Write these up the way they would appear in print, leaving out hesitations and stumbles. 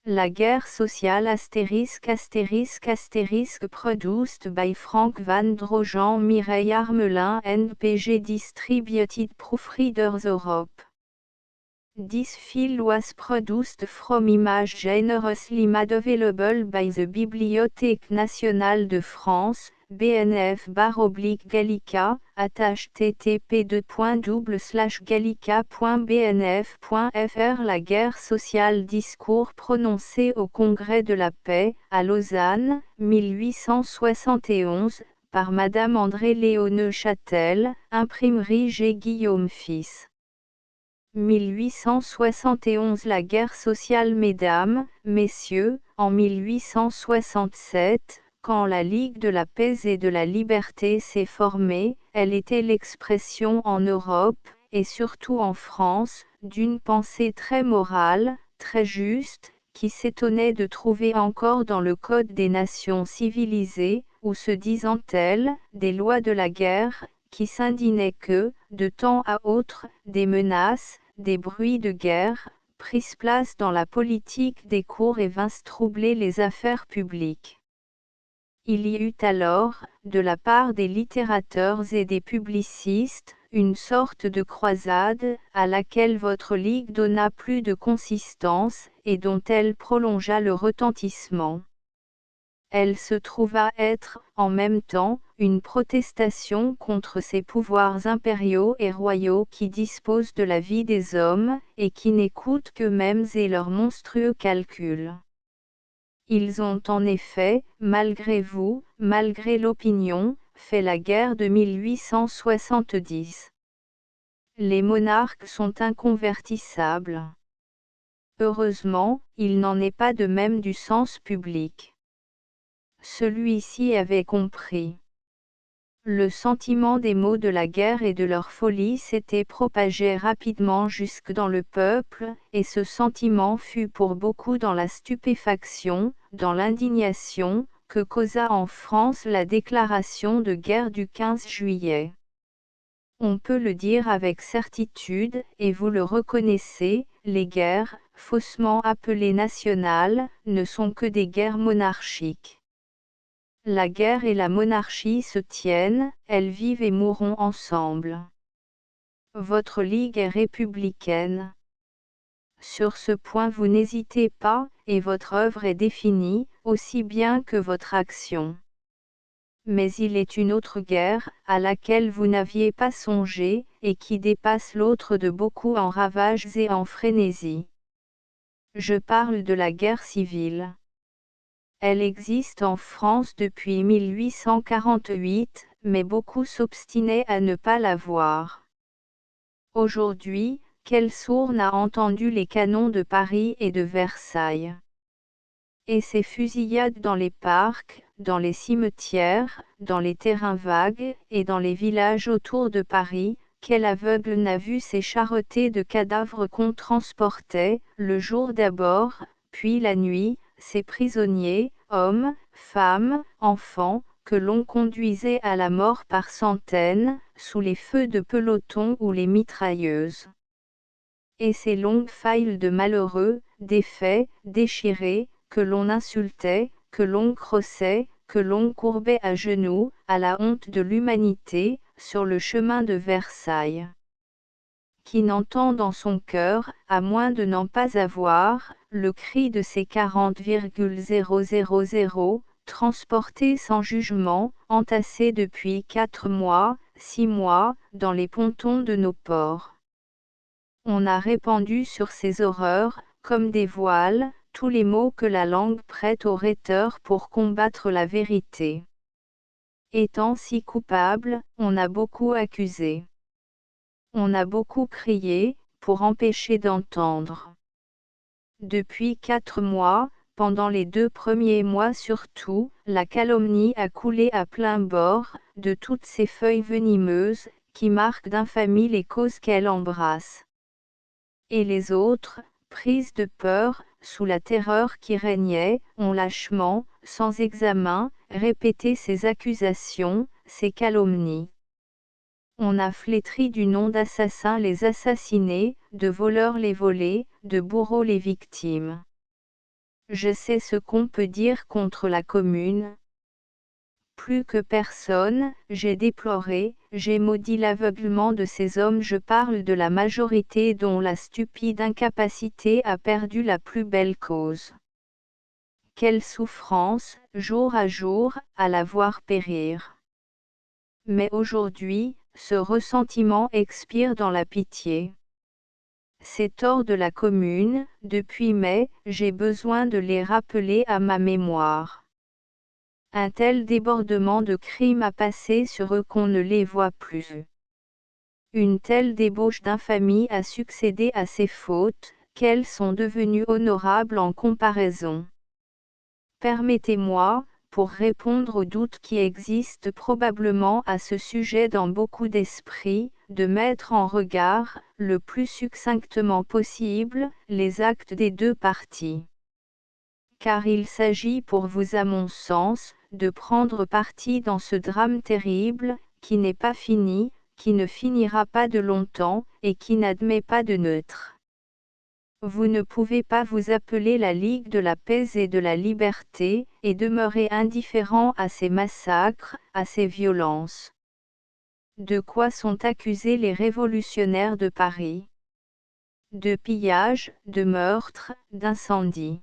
La guerre sociale produced by Frank Van Drogen Mireille Armelin and PG Distributed Proofreaders Europe. This file was produced from Image generously made available by the Bibliothèque nationale de France, BNF/Gallica, http://gallica.bnf.fr. La guerre sociale. Discours prononcé au Congrès de la paix, à Lausanne, 1871, par Madame André-Léo Neuchâtel, Imprimerie G. Guillaume Fils. 1871. La guerre sociale. Mesdames, Messieurs, en 1867, quand la Ligue de la paix et de la liberté s'est formée, elle était l'expression en Europe, et surtout en France, d'une pensée très morale, très juste, qui s'étonnait de trouver encore dans le Code des nations civilisées, où se disant-elles, des lois de la guerre, qui s'indignaient que, de temps à autre, des menaces, des bruits de guerre, prissent place dans la politique des cours et vinssent troubler les affaires publiques. Il y eut alors, de la part des littérateurs et des publicistes, une sorte de croisade, à laquelle votre Ligue donna plus de consistance, et dont elle prolongea le retentissement. Elle se trouva être, en même temps, une protestation contre ces pouvoirs impériaux et royaux qui disposent de la vie des hommes, et qui n'écoutent qu'eux-mêmes et leurs monstrueux calculs. Ils ont en effet, malgré vous, malgré l'opinion, fait la guerre de 1870. Les monarques sont inconvertissables. Heureusement, il n'en est pas de même du sens public. Celui-ci avait compris. Le sentiment des maux de la guerre et de leur folie s'était propagé rapidement jusque dans le peuple, et ce sentiment fut pour beaucoup dans la stupéfaction, dans l'indignation, que causa en France la déclaration de guerre du 15 juillet. On peut le dire avec certitude, et vous le reconnaissez, les guerres, faussement appelées nationales, ne sont que des guerres monarchiques. La guerre et la monarchie se tiennent, elles vivent et mourront ensemble. Votre Ligue est républicaine. Sur ce point vous n'hésitez pas, et votre œuvre est définie, aussi bien que votre action. Mais il est une autre guerre, à laquelle vous n'aviez pas songé, et qui dépasse l'autre de beaucoup en ravages et en frénésie. Je parle de la guerre civile. Elle existe en France depuis 1848, mais beaucoup s'obstinaient à ne pas la voir. Aujourd'hui, quel sourd n'a entendu les canons de Paris et de Versailles? Et ces fusillades dans les parcs, dans les cimetières, dans les terrains vagues, et dans les villages autour de Paris, quel aveugle n'a vu ces charretées de cadavres qu'on transportait, le jour d'abord, puis la nuit, ces prisonniers, hommes, femmes, enfants, que l'on conduisait à la mort par centaines, sous les feux de peloton ou les mitrailleuses. Et ces longues files de malheureux, défaits, déchirés, que l'on insultait, que l'on crossait, que l'on courbait à genoux, à la honte de l'humanité, sur le chemin de Versailles. Qui n'entend dans son cœur, à moins de n'en pas avoir, le cri de ces 40,000, transportés sans jugement, entassés depuis 4 mois, 6 mois, dans les pontons de nos ports. On a répandu sur ces horreurs, comme des voiles, tous les mots que la langue prête au rhéteur pour combattre la vérité. Étant si coupable, on a beaucoup accusé. On a beaucoup crié, pour empêcher d'entendre. Depuis 4 mois, pendant les 2 premiers mois surtout, la calomnie a coulé à plein bord, de toutes ces feuilles venimeuses, qui marquent d'infamie les causes qu'elle embrasse. Et les autres, prises de peur, sous la terreur qui régnait, ont lâchement, sans examen, répété ces accusations, ces calomnies. On a flétri du nom d'assassins les assassinés, de voleurs les volés, de bourreaux les victimes. je sais ce qu'on peut dire contre la commune. Plus que personne, j'ai déploré, j'ai maudit l'aveuglement de ces hommes. Je parle de la majorité dont la stupide incapacité a perdu la plus belle cause. Quelle souffrance, jour à jour, à la voir périr. Mais aujourd'hui, ce ressentiment expire dans la pitié. Ces torts de la commune, depuis mai, j'ai besoin de les rappeler à ma mémoire. Un tel débordement de crimes a passé sur eux qu'on ne les voit plus. Une telle débauche d'infamie a succédé à ces fautes, qu'elles sont devenues honorables en comparaison. Permettez-moi, pour répondre aux doutes qui existent probablement à ce sujet dans beaucoup d'esprits, de mettre en regard, le plus succinctement possible, les actes des deux parties. Car il s'agit pour vous à mon sens, de prendre parti dans ce drame terrible, qui n'est pas fini, qui ne finira pas de longtemps, et qui n'admet pas de neutre. Vous ne pouvez pas vous appeler la Ligue de la paix et de la liberté, et demeurer indifférent à ces massacres, à ces violences. De quoi sont accusés les révolutionnaires de Paris? De pillage, de meurtre, d'incendie.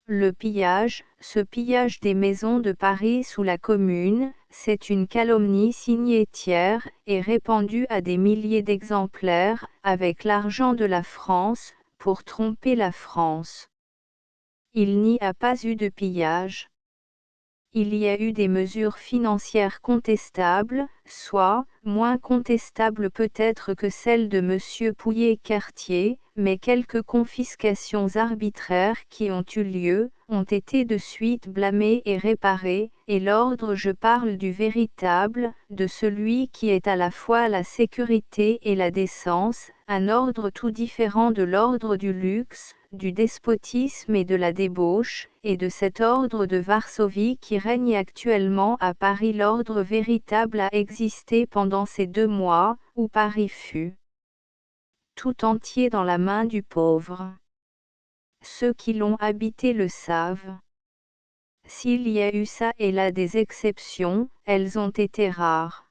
Le pillage, ce pillage des maisons de Paris sous la Commune, c'est une calomnie signée Thiers, et répandue à des milliers d'exemplaires, avec l'argent de la France, pour tromper la France. Il n'y a pas eu de pillage. Il y a eu des mesures financières contestables, soit, moins contestables peut-être que celles de M. Pouillet-Cartier, mais quelques confiscations arbitraires qui ont eu lieu, ont été de suite blâmées et réparées, et l'ordre, je parle du véritable, de celui qui est à la fois la sécurité et la décence, un ordre tout différent de l'ordre du luxe, du despotisme et de la débauche, et de cet ordre de Varsovie qui règne actuellement à Paris. L'ordre véritable a existé pendant ces 2 mois, où Paris fut tout entier dans la main du pauvre. Ceux qui l'ont habité le savent. S'il y a eu ça et là des exceptions, elles ont été rares.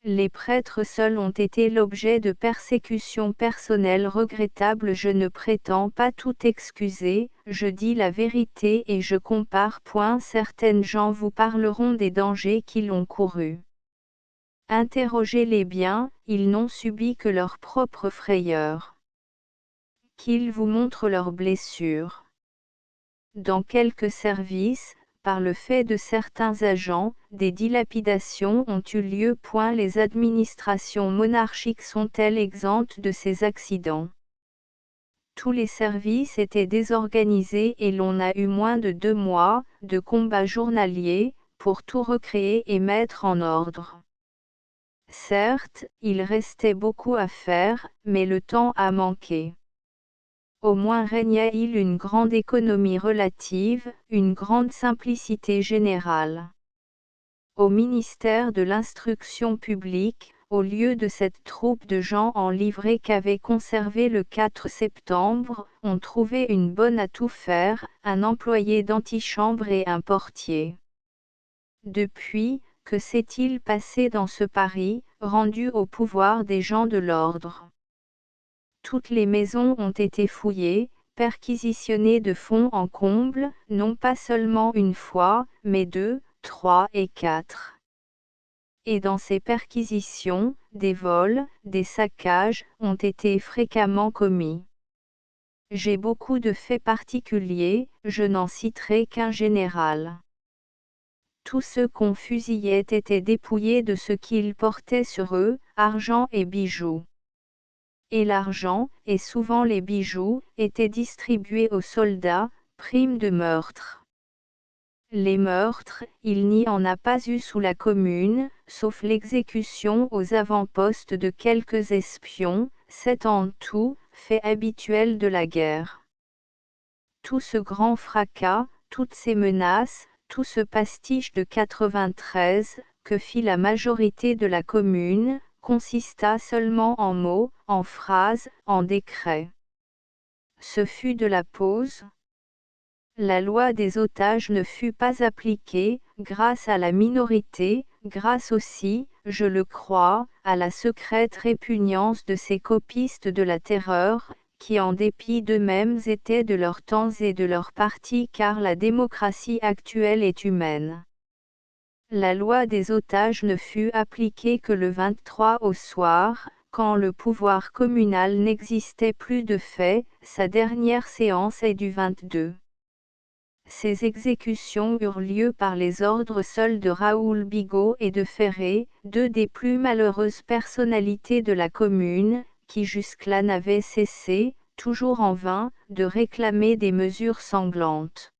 Les prêtres seuls ont été l'objet de persécutions personnelles regrettables. Je ne prétends pas tout excuser, je dis la vérité et je compare. Certaines gens vous parleront des dangers qu'ils ont courus. Interrogez-les bien, ils n'ont subi que leur propre frayeur. Qu'ils vous montrent leurs blessures. Dans quelques services, par le fait de certains agents, des dilapidations ont eu lieu. Les administrations monarchiques sont-elles exemptes de ces accidents? Tous les services étaient désorganisés et l'on a eu moins de 2 mois, de combats journaliers, pour tout recréer et mettre en ordre. Certes, il restait beaucoup à faire, mais le temps a manqué. Au moins régna-t-il une grande économie relative, une grande simplicité générale. Au ministère de l'Instruction publique, au lieu de cette troupe de gens en livrée qu'avait conservé le 4 septembre, on trouvait une bonne à tout faire, un employé d'antichambre et un portier. Depuis, que s'est-il passé dans ce Paris, rendu au pouvoir des gens de l'ordre? Toutes les maisons ont été fouillées, perquisitionnées de fond en comble, non pas seulement une fois, mais 2, 3 et 4. Et dans ces perquisitions, des vols, des saccages, ont été fréquemment commis. J'ai beaucoup de faits particuliers, je n'en citerai qu'un général. Tous ceux qu'on fusillait étaient dépouillés de ce qu'ils portaient sur eux, argent et bijoux. Et l'argent, et souvent les bijoux, étaient distribués aux soldats, prime de meurtre. Les meurtres, il n'y en a pas eu sous la Commune, sauf l'exécution aux avant-postes de quelques espions, 7 en tout, fait habituel de la guerre. Tout ce grand fracas, toutes ces menaces, tout ce pastiche de 93, que fit la majorité de la Commune, consista seulement en mots, en phrases, en décrets. Ce fut de la pose. La loi des otages ne fut pas appliquée, grâce à la minorité, grâce aussi, je le crois, à la secrète répugnance de ces copistes de la terreur, qui en dépit d'eux-mêmes étaient de leur temps et de leur parti car la démocratie actuelle est humaine. La loi des otages ne fut appliquée que le 23 au soir, quand le pouvoir communal n'existait plus de fait, sa dernière séance est du 22. Ces exécutions eurent lieu par les ordres seuls de Raoul Bigot et de Ferré, deux des plus malheureuses personnalités de la commune, qui jusque-là n'avaient cessé, toujours en vain, de réclamer des mesures sanglantes.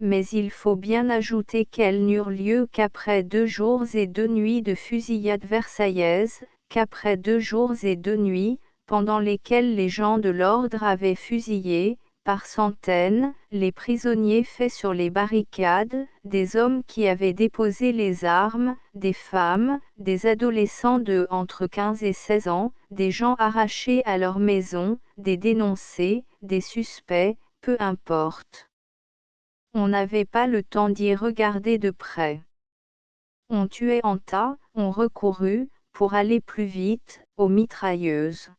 Mais il faut bien ajouter qu'elles n'eurent lieu qu'après 2 jours et 2 nuits de fusillade versaillaise, qu'après 2 jours et 2 nuits, pendant lesquelles les gens de l'ordre avaient fusillé, par centaines, les prisonniers faits sur les barricades, des hommes qui avaient déposé les armes, des femmes, des adolescents de entre 15 et 16 ans, des gens arrachés à leur maison, des dénoncés, des suspects, peu importe. On n'avait pas le temps d'y regarder de près. On tuait en tas, on recourut, pour aller plus vite, aux mitrailleuses.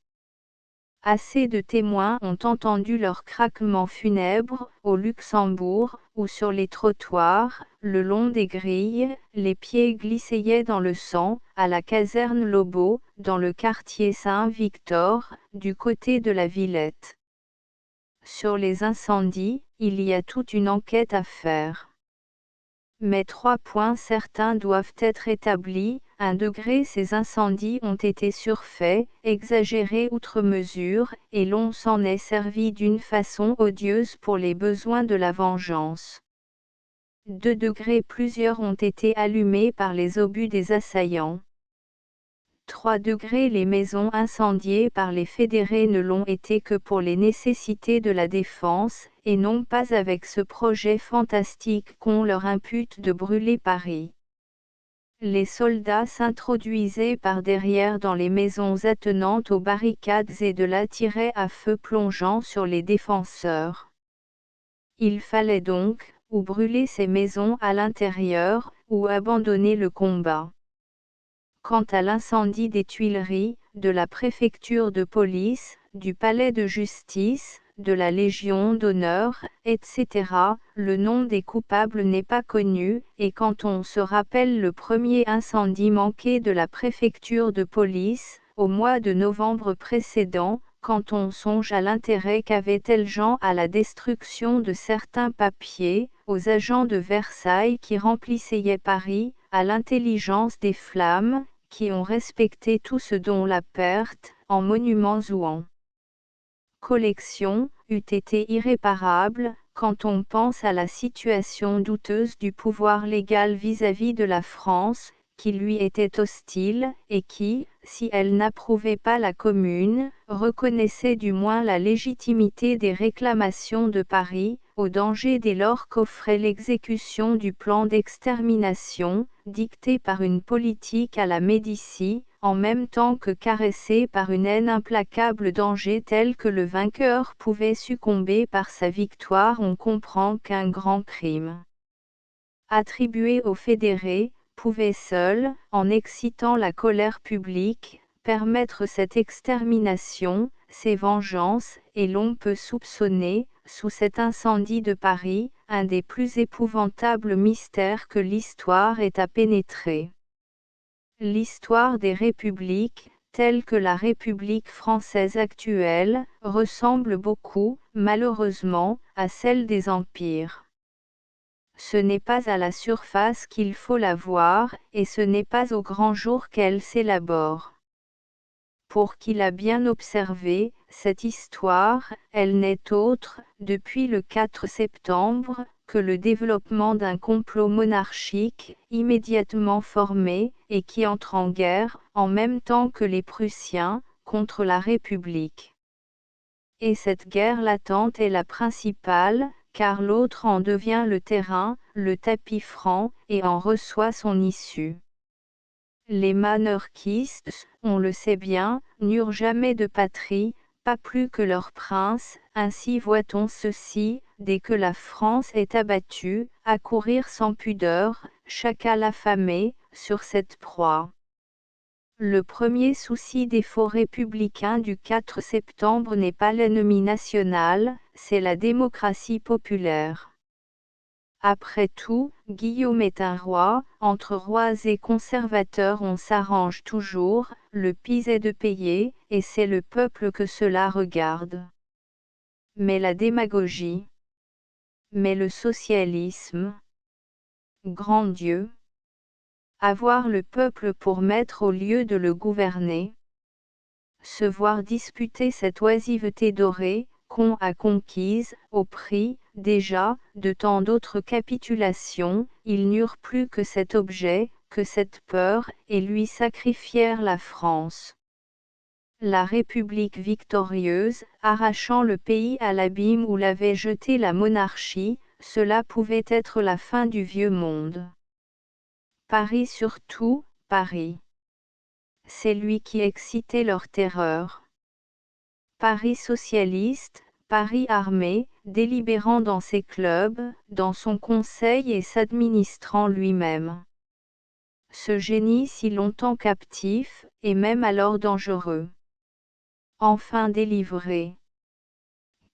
Assez de témoins ont entendu leurs craquements funèbres, au Luxembourg, ou sur les trottoirs, le long des grilles, les pieds glissaient dans le sang, à la caserne Lobau, dans le quartier Saint-Victor, du côté de la Villette. Sur les incendies, il y a toute une enquête à faire. Mais 3 points certains doivent être établis. 1 degré Ces incendies ont été surfaits, exagérés outre mesure, et l'on s'en est servi d'une façon odieuse pour les besoins de la vengeance. 2 degrés Plusieurs ont été allumés par les obus des assaillants. 3 degrés Les maisons incendiées par les fédérés ne l'ont été que pour les nécessités de la défense, et non pas avec ce projet fantastique qu'on leur impute de brûler Paris. Les soldats s'introduisaient par derrière dans les maisons attenantes aux barricades et de là tiraient à feu plongeant sur les défenseurs. Il fallait donc, ou brûler ces maisons à l'intérieur, ou abandonner le combat. Quant à l'incendie des Tuileries, de la préfecture de police, du palais de justice, de la Légion d'honneur, etc., le nom des coupables n'est pas connu, et quand on se rappelle le premier incendie manqué de la préfecture de police, au mois de novembre précédent, quand on songe à l'intérêt qu'avaient-elles gens à la destruction de certains papiers, aux agents de Versailles qui remplissaient Paris, à l'intelligence des flammes, qui ont respecté tout ce dont la perte, en monuments ou en collection, eût été irréparable, quand on pense à la situation douteuse du pouvoir légal vis-à-vis de la France, qui lui était hostile, et qui, si elle n'approuvait pas la Commune, reconnaissait du moins la légitimité des réclamations de Paris, au danger dès lors qu'offrait l'exécution du plan d'extermination, dicté par une politique à la Médicis, en même temps que caressé par une haine implacable danger tel que le vainqueur pouvait succomber par sa victoire. On comprend qu'un grand crime attribué aux fédérés, pouvait seul, en excitant la colère publique, permettre cette extermination, ces vengeances, et l'on peut soupçonner, sous cet incendie de Paris, un des plus épouvantables mystères que l'histoire ait à pénétrer. L'histoire des républiques, telle que la République française actuelle, ressemble beaucoup, malheureusement, à celle des empires. Ce n'est pas à la surface qu'il faut la voir, et ce n'est pas au grand jour qu'elle s'élabore. Pour qui l'a bien observé, cette histoire, elle n'est autre, depuis le 4 septembre, que le développement d'un complot monarchique, immédiatement formé, et qui entre en guerre, en même temps que les Prussiens, contre la République. Et cette guerre latente est la principale, car l'autre en devient le terrain, le tapis franc, et en reçoit son issue. Les monarchistes, on le sait bien, n'eurent jamais de patrie, pas plus que leur prince, ainsi voit-on ceci, dès que la France est abattue, à courir sans pudeur, chacal affamé, sur cette proie. Le premier souci des faux républicains du 4 septembre n'est pas l'ennemi national, c'est la démocratie populaire. Après tout, Guillaume est un roi, entre rois et conservateurs on s'arrange toujours, le pis est de payer, et c'est le peuple que cela regarde. Mais la démagogie. Mais le socialisme. Grand Dieu. Avoir le peuple pour maître au lieu de le gouverner. Se voir disputer cette oisiveté dorée, qu'on a conquise, au prix, déjà, de tant d'autres capitulations, ils n'eurent plus que cet objet, que cette peur, et lui sacrifièrent la France. La République victorieuse, arrachant le pays à l'abîme où l'avait jeté la monarchie, cela pouvait être la fin du vieux monde. Paris surtout, Paris. C'est lui qui excitait leur terreur. Paris socialiste, Paris armé, délibérant dans ses clubs, dans son conseil et s'administrant lui-même. Ce génie si longtemps captif, et même alors dangereux. Enfin délivré.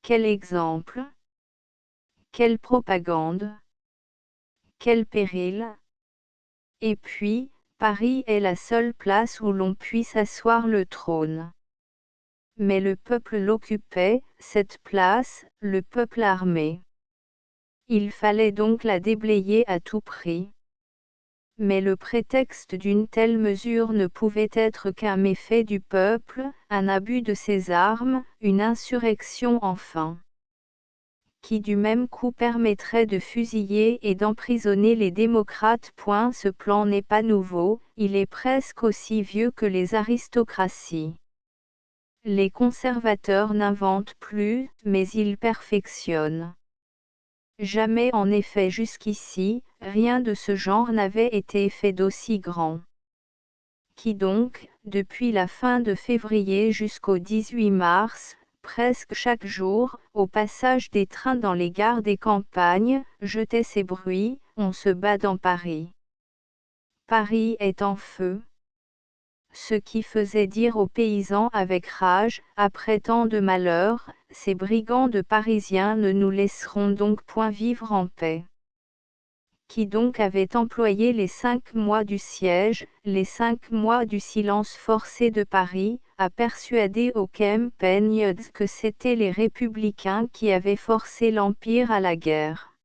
Quel exemple! Quelle propagande! Quel péril! Et puis, Paris est la seule place où l'on puisse asseoir le trône. Mais le peuple l'occupait, cette place, le peuple armé. Il fallait donc la déblayer à tout prix. Mais le prétexte d'une telle mesure ne pouvait être qu'un méfait du peuple, un abus de ses armes, une insurrection enfin. Qui du même coup permettrait de fusiller et d'emprisonner les démocrates. Ce plan n'est pas nouveau, il est presque aussi vieux que les aristocraties. Les conservateurs n'inventent plus, mais ils perfectionnent. Jamais en effet jusqu'ici, rien de ce genre n'avait été fait d'aussi grand. Qui donc, depuis la fin de février jusqu'au 18 mars, presque chaque jour, au passage des trains dans les gares des campagnes, jetait ces bruits, on se bat dans Paris. Paris est en feu. Ce qui faisait dire aux paysans avec rage, après tant de malheurs, ces brigands de Parisiens ne nous laisseront donc point vivre en paix. Qui donc avait employé les 5 mois du siège, les 5 mois du silence forcé de Paris, à persuader aux campagnes que c'étaient les républicains qui avaient forcé l'Empire à la guerre.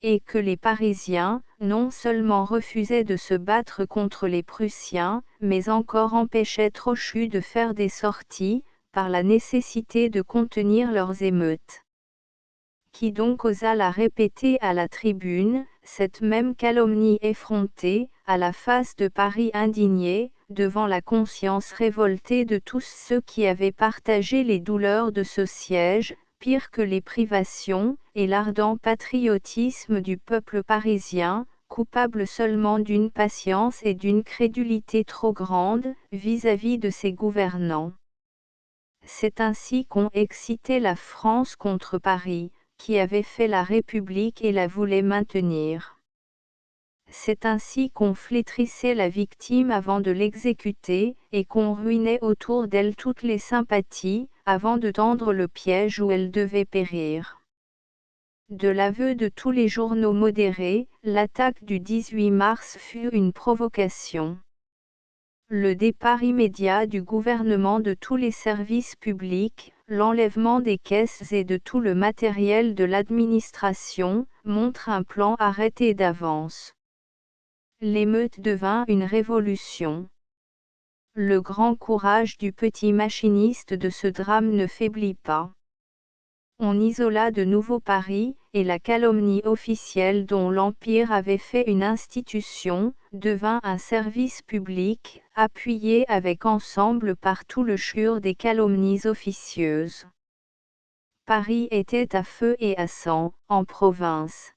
Et que les Parisiens, non seulement refusaient de se battre contre les Prussiens, mais encore empêchaient Trochu de faire des sorties, par la nécessité de contenir leurs émeutes. Qui donc osa la répéter à la tribune, cette même calomnie effrontée, à la face de Paris indigné, devant la conscience révoltée de tous ceux qui avaient partagé les douleurs de ce siège, pire que les privations, et l'ardent patriotisme du peuple parisien, coupable seulement d'une patience et d'une crédulité trop grandes, vis-à-vis de ses gouvernants. C'est ainsi qu'ont excité la France contre Paris, qui avait fait la République et la voulait maintenir. C'est ainsi qu'on flétrissait la victime avant de l'exécuter, et qu'on ruinait autour d'elle toutes les sympathies, avant de tendre le piège où elle devait périr. De l'aveu de tous les journaux modérés, l'attaque du 18 mars fut une provocation. Le départ immédiat du gouvernement de tous les services publics, l'enlèvement des caisses et de tout le matériel de l'administration, montrent un plan arrêté d'avance. L'émeute devint une révolution. Le grand courage du petit machiniste de ce drame ne faiblit pas. On isola de nouveau Paris, et la calomnie officielle dont l'Empire avait fait une institution, devint un service public, appuyé avec ensemble par tout le chur des calomnies officieuses. Paris était à feu et à sang, en province.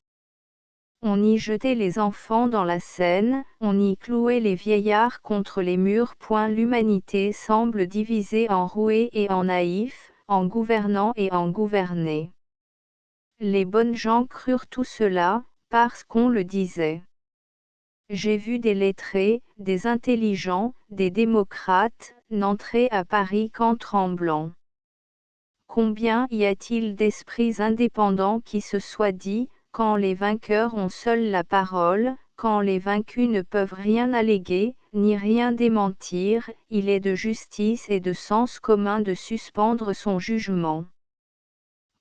On y jetait les enfants dans la Seine, on y clouait les vieillards contre les murs. L'humanité semble divisée en roués et en naïfs, en gouvernants et en gouvernés. Les bonnes gens crurent tout cela, parce qu'on le disait. J'ai vu des lettrés, des intelligents, des démocrates, n'entrer à Paris qu'en tremblant. Combien y a-t-il d'esprits indépendants qui se soient dit, quand les vainqueurs ont seuls la parole, quand les vaincus ne peuvent rien alléguer, ni rien démentir, il est de justice et de sens commun de suspendre son jugement.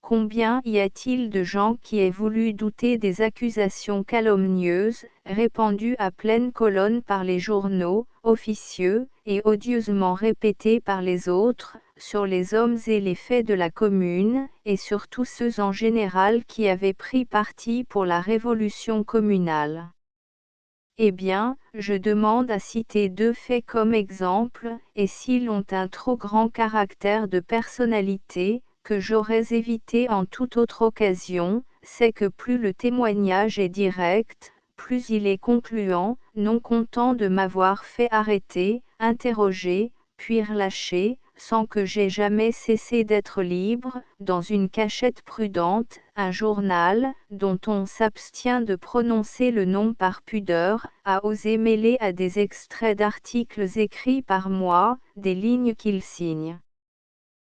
Combien y a-t-il de gens qui aient voulu douter des accusations calomnieuses, répandues à pleine colonne par les journaux, officieux, et odieusement répétées par les autres, sur les hommes et les faits de la Commune, et sur tous ceux en général qui avaient pris parti pour la révolution communale. Eh bien, je demande à citer 2 faits comme exemple, et s'ils ont un trop grand caractère de personnalité, que j'aurais évité en toute autre occasion, c'est que plus le témoignage est direct, plus il est concluant, non content de m'avoir fait arrêter, interroger, puis relâcher, sans que j'aie jamais cessé d'être libre, dans une cachette prudente, un journal, dont on s'abstient de prononcer le nom par pudeur, a osé mêler à des extraits d'articles écrits par moi, des lignes qu'il signe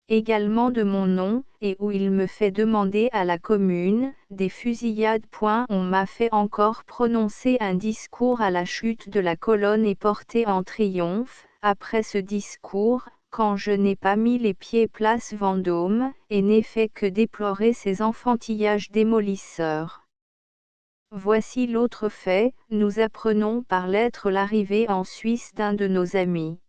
également de mon nom, et où il me fait demander à la Commune, des fusillades. On m'a fait encore prononcer un discours à la chute de la colonne et porter en triomphe, après ce discours, quand je n'ai pas mis les pieds place Vendôme, et n'ai fait que déplorer ces enfantillages démolisseurs. Voici l'autre fait, nous apprenons par lettre l'arrivée en Suisse d'un de nos amis.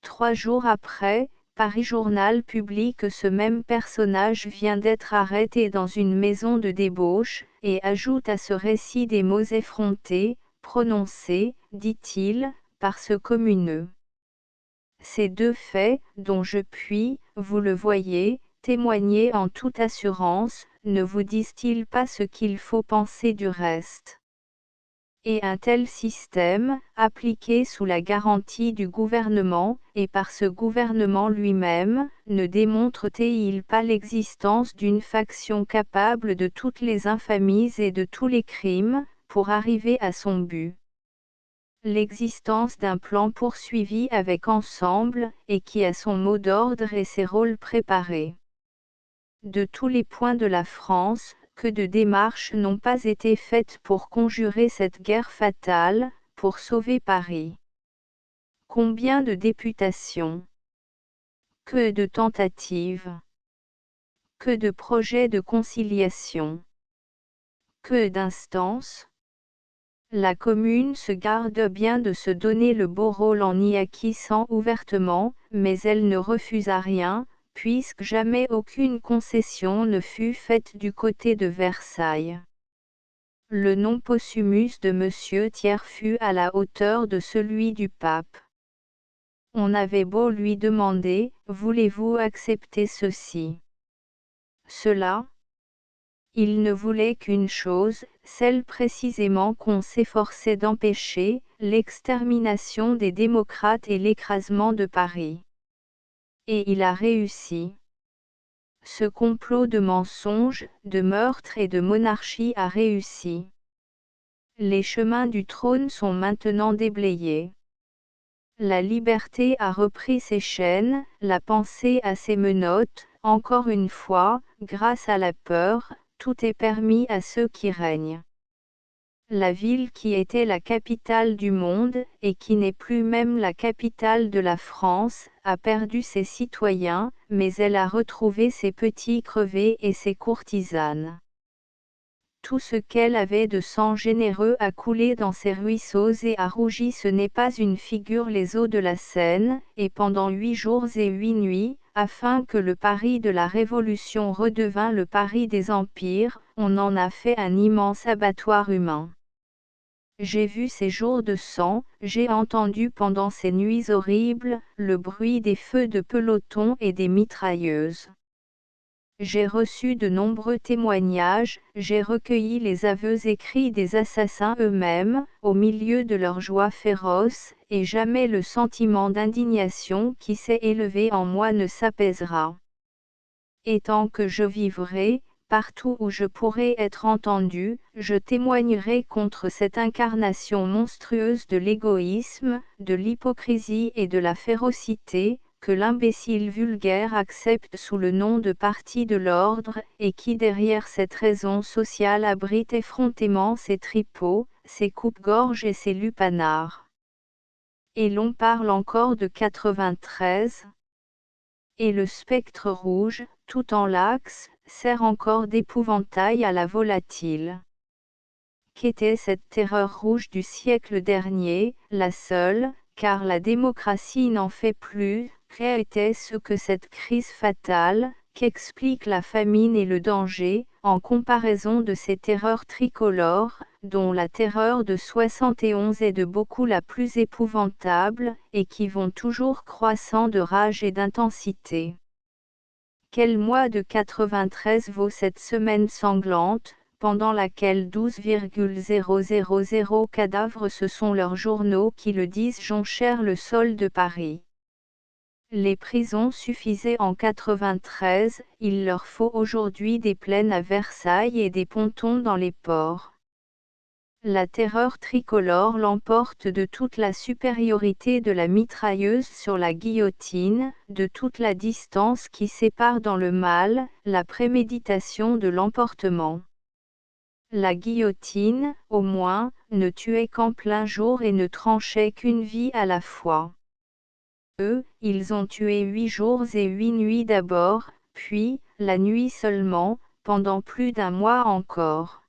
3 jours après, Paris Journal publie que ce même personnage vient d'être arrêté dans une maison de débauche, et ajoute à ce récit des mots effrontés, prononcés, dit-il, par ce communeux. Ces 2 faits, dont je puis, vous le voyez, témoigner en toute assurance, ne vous disent-ils pas ce qu'il faut penser du reste ? Et un tel système, appliqué sous la garantie du gouvernement, et par ce gouvernement lui-même, ne démontre-t-il pas l'existence d'une faction capable de toutes les infamies et de tous les crimes, pour arriver à son but? L'existence d'un plan poursuivi avec ensemble, et qui a son mot d'ordre et ses rôles préparés. De tous les points de la France, que de démarches n'ont pas été faites pour conjurer cette guerre fatale, pour sauver Paris. Combien de députations? Que de tentatives? Que de projets de conciliation? Que d'instances? La Commune se garde bien de se donner le beau rôle en y acquiesçant ouvertement, mais elle ne refusa rien, puisque jamais aucune concession ne fut faite du côté de Versailles. Le nom posthumus de Monsieur Thiers fut à la hauteur de celui du pape. On avait beau lui demander, voulez-vous accepter ceci? Cela? Il ne voulait qu'une chose, celle précisément qu'on s'efforçait d'empêcher, l'extermination des démocrates et l'écrasement de Paris. Et il a réussi. Ce complot de mensonges, de meurtres et de monarchie a réussi. Les chemins du trône sont maintenant déblayés. La liberté a repris ses chaînes, la pensée a ses menottes, encore une fois, grâce à la peur, tout est permis à ceux qui règnent. La ville qui était la capitale du monde, et qui n'est plus même la capitale de la France, a perdu ses citoyens, mais elle a retrouvé ses petits crevés et ses courtisanes. Tout ce qu'elle avait de sang généreux a coulé dans ses ruisseaux et a rougi. Ce n'est pas une figure les eaux de la Seine, et pendant 8 jours et 8 nuits, afin que le Paris de la Révolution redevint le Paris des empires, on en a fait un immense abattoir humain. J'ai vu ces jours de sang, j'ai entendu pendant ces nuits horribles, le bruit des feux de peloton et des mitrailleuses. J'ai reçu de nombreux témoignages, j'ai recueilli les aveux écrits des assassins eux-mêmes, au milieu de leur joie féroce, et jamais le sentiment d'indignation qui s'est élevé en moi ne s'apaisera. Et tant que je vivrai, partout où je pourrai être entendu, je témoignerai contre cette incarnation monstrueuse de l'égoïsme, de l'hypocrisie et de la férocité, que l'imbécile vulgaire accepte sous le nom de parti de l'ordre, et qui derrière cette raison sociale abrite effrontément ses tripots, ses coupe-gorge et ses lupanards. Et l'on parle encore de 93. Et le spectre rouge, tout en l'axe, sert encore d'épouvantail à la volatile. Qu'était cette terreur rouge du siècle dernier, la seule, car la démocratie n'en fait plus, qu'était-ce que cette crise fatale, qu'explique la famine et le danger, en comparaison de ces terreurs tricolores, dont la terreur de 71 est de beaucoup la plus épouvantable, et qui vont toujours croissant de rage et d'intensité. Quel mois de 93 vaut cette semaine sanglante, pendant laquelle 12,000 cadavres, ce sont leurs journaux qui le disent, jonchèrent le sol de Paris. Les prisons suffisaient en 93, il leur faut aujourd'hui des plaines à Versailles et des pontons dans les ports. La terreur tricolore l'emporte de toute la supériorité de la mitrailleuse sur la guillotine, de toute la distance qui sépare dans le mal, la préméditation de l'emportement. La guillotine, au moins, ne tuait qu'en plein jour et ne tranchait qu'une vie à la fois. Eux, ils ont tué 8 jours et 8 nuits d'abord, puis, la nuit seulement, pendant plus d'un mois encore.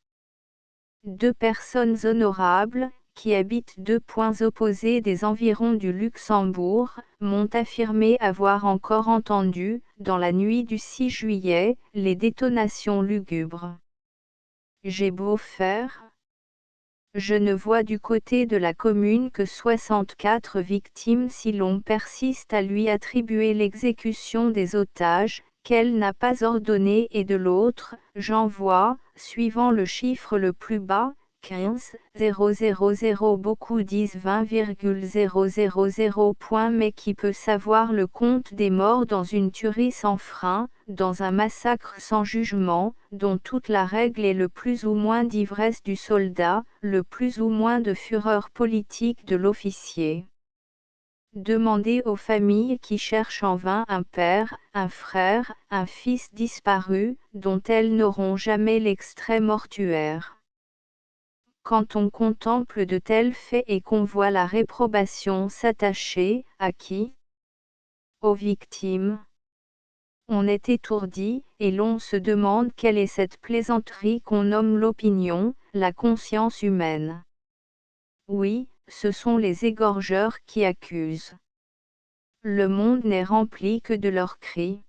2 personnes honorables, qui habitent 2 points opposés des environs du Luxembourg, m'ont affirmé avoir encore entendu, dans la nuit du 6 juillet, les détonations lugubres. J'ai beau faire. Je ne vois du côté de la commune que 64 victimes si l'on persiste à lui attribuer l'exécution des otages, qu'elle n'a pas ordonné, et de l'autre, j'en vois, suivant le chiffre le plus bas, 15,000, beaucoup disent 20,000 points, mais qui peut savoir le compte des morts dans une tuerie sans frein, dans un massacre sans jugement, dont toute la règle est le plus ou moins d'ivresse du soldat, le plus ou moins de fureur politique de l'officier. Demandez aux familles qui cherchent en vain un père, un frère, un fils disparu, dont elles n'auront jamais l'extrait mortuaire. Quand on contemple de tels faits et qu'on voit la réprobation s'attacher, à qui? Aux victimes. On est étourdi, et l'on se demande quelle est cette plaisanterie qu'on nomme l'opinion, la conscience humaine. Oui, ce sont les égorgeurs qui accusent. Le monde n'est rempli que de leurs cris.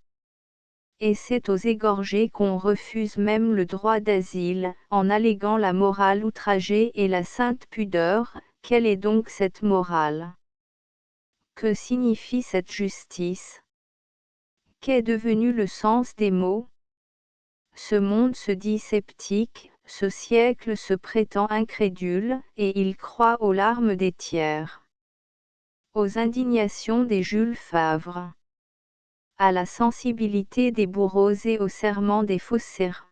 Et c'est aux égorgés qu'on refuse même le droit d'asile, en alléguant la morale outragée et la sainte pudeur. Quelle est donc cette morale? Que signifie cette justice? Qu'est devenu le sens des mots? Ce monde se dit sceptique, ce siècle se prétend incrédule, et il croit aux larmes des tiers, aux indignations des Jules Favre, à la sensibilité des bourreaux et au serment des faussaires.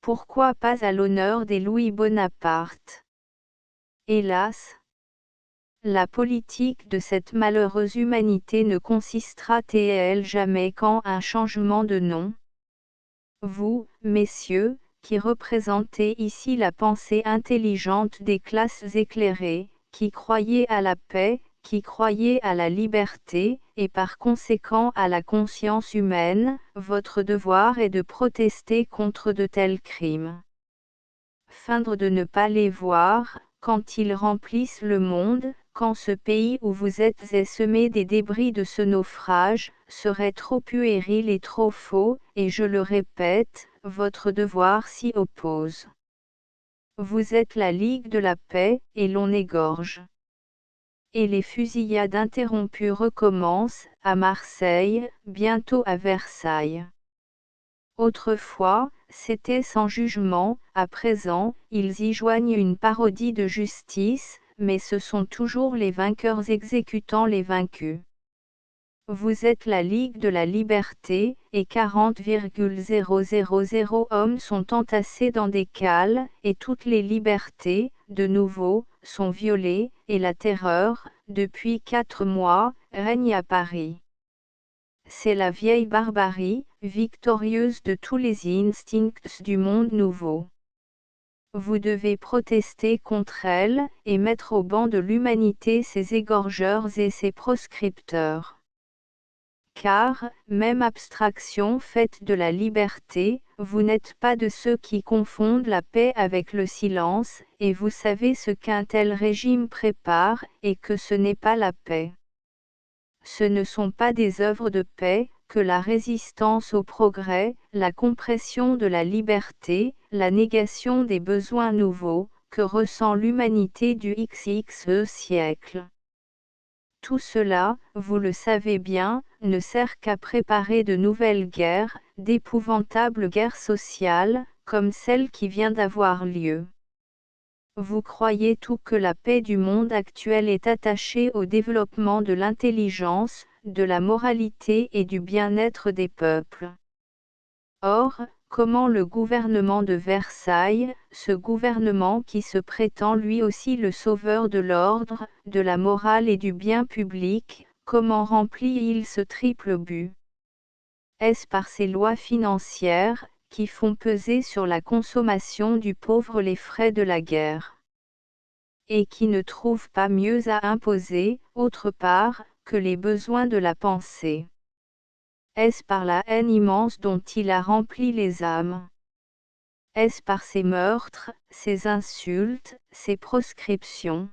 Pourquoi pas à l'honneur des Louis Bonaparte? Hélas! La politique de cette malheureuse humanité ne consistera-t-elle jamais qu'en un changement de nom? Vous, messieurs, qui représentez ici la pensée intelligente des classes éclairées, qui croyez à la paix, qui croyez à la liberté, et par conséquent à la conscience humaine, votre devoir est de protester contre de tels crimes. Feindre de ne pas les voir, quand ils remplissent le monde, quand ce pays où vous êtes est semé des débris de ce naufrage, serait trop puéril et trop faux, et je le répète, votre devoir s'y oppose. Vous êtes la Ligue de la paix, et l'on égorge. Et les fusillades interrompues recommencent, à Marseille, bientôt à Versailles. Autrefois, c'était sans jugement, à présent, ils y joignent une parodie de justice, mais ce sont toujours les vainqueurs exécutant les vaincus. Vous êtes la Ligue de la Liberté, et 40,000 hommes sont entassés dans des cales, et toutes les libertés, de nouveau, sont violées, et la terreur, depuis 4 mois, règne à Paris. C'est la vieille barbarie, victorieuse de tous les instincts du monde nouveau. Vous devez protester contre elle, et mettre au banc de l'humanité ses égorgeurs et ses proscripteurs. Car, même abstraction faite de la liberté, vous n'êtes pas de ceux qui confondent la paix avec le silence, et vous savez ce qu'un tel régime prépare, et que ce n'est pas la paix. Ce ne sont pas des œuvres de paix, que la résistance au progrès, la compression de la liberté, la négation des besoins nouveaux, que ressent l'humanité du XXe siècle. Tout cela, vous le savez bien, ne sert qu'à préparer de nouvelles guerres, d'épouvantables guerres sociales, comme celle qui vient d'avoir lieu. Vous croyez tout que la paix du monde actuel est attachée au développement de l'intelligence, de la moralité et du bien-être des peuples. Or, comment le gouvernement de Versailles, ce gouvernement qui se prétend lui aussi le sauveur de l'ordre, de la morale et du bien public, comment remplit-il ce triple but? Est-ce par ces lois financières, qui font peser sur la consommation du pauvre les frais de la guerre? Et qui ne trouvent pas mieux à imposer, autre part, que les besoins de la pensée? Est-ce par la haine immense dont il a rempli les âmes? Est-ce par ses meurtres, ses insultes, ses proscriptions?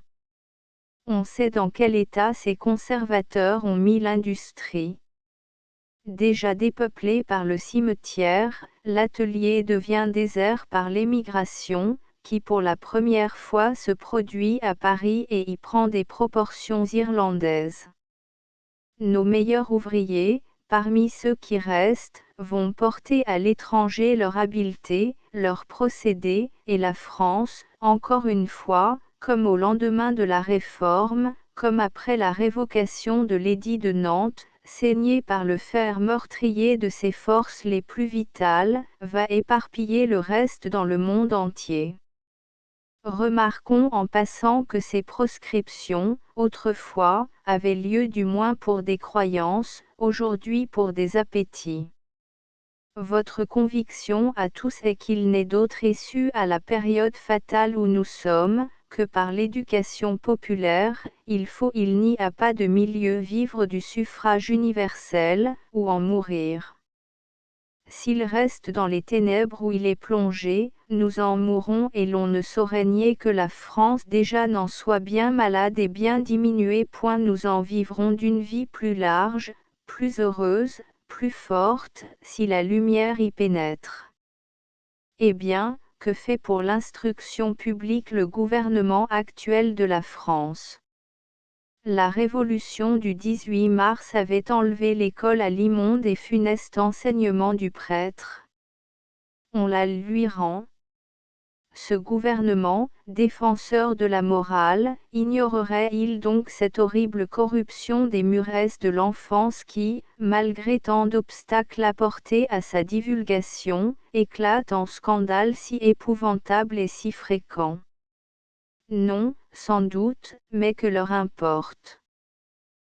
On sait dans quel état ces conservateurs ont mis l'industrie. Déjà dépeuplé par le cimetière, l'atelier devient désert par l'émigration, qui pour la première fois se produit à Paris et y prend des proportions irlandaises. Nos meilleurs ouvriers, parmi ceux qui restent, vont porter à l'étranger leur habileté, leurs procédés, et la France, encore une fois, comme au lendemain de la Réforme, comme après la révocation de l'édit de Nantes, saignée par le fer meurtrier de ses forces les plus vitales, va éparpiller le reste dans le monde entier. Remarquons en passant que ces proscriptions, autrefois, avaient lieu du moins pour des croyances, aujourd'hui pour des appétits. Votre conviction à tous est qu'il n'est d'autre issue à la période fatale où nous sommes, que par l'éducation populaire, il n'y a pas de milieu vivre du suffrage universel, ou en mourir. S'il reste dans les ténèbres où il est plongé, nous en mourrons et l'on ne saurait nier que la France déjà n'en soit bien malade et bien diminuée. Nous en vivrons d'une vie plus large, plus heureuse, plus forte, si la lumière y pénètre. Eh bien, que fait pour l'instruction publique le gouvernement actuel de la France? La révolution du 18 mars avait enlevé l'école à l'immonde et funeste enseignement du prêtre. On la lui rend. Ce gouvernement, défenseur de la morale, ignorerait-il donc cette horrible corruption des mûresses de l'enfance qui, malgré tant d'obstacles apportés à sa divulgation, éclate en scandales si épouvantables et si fréquents? Non, sans doute, mais que leur importe.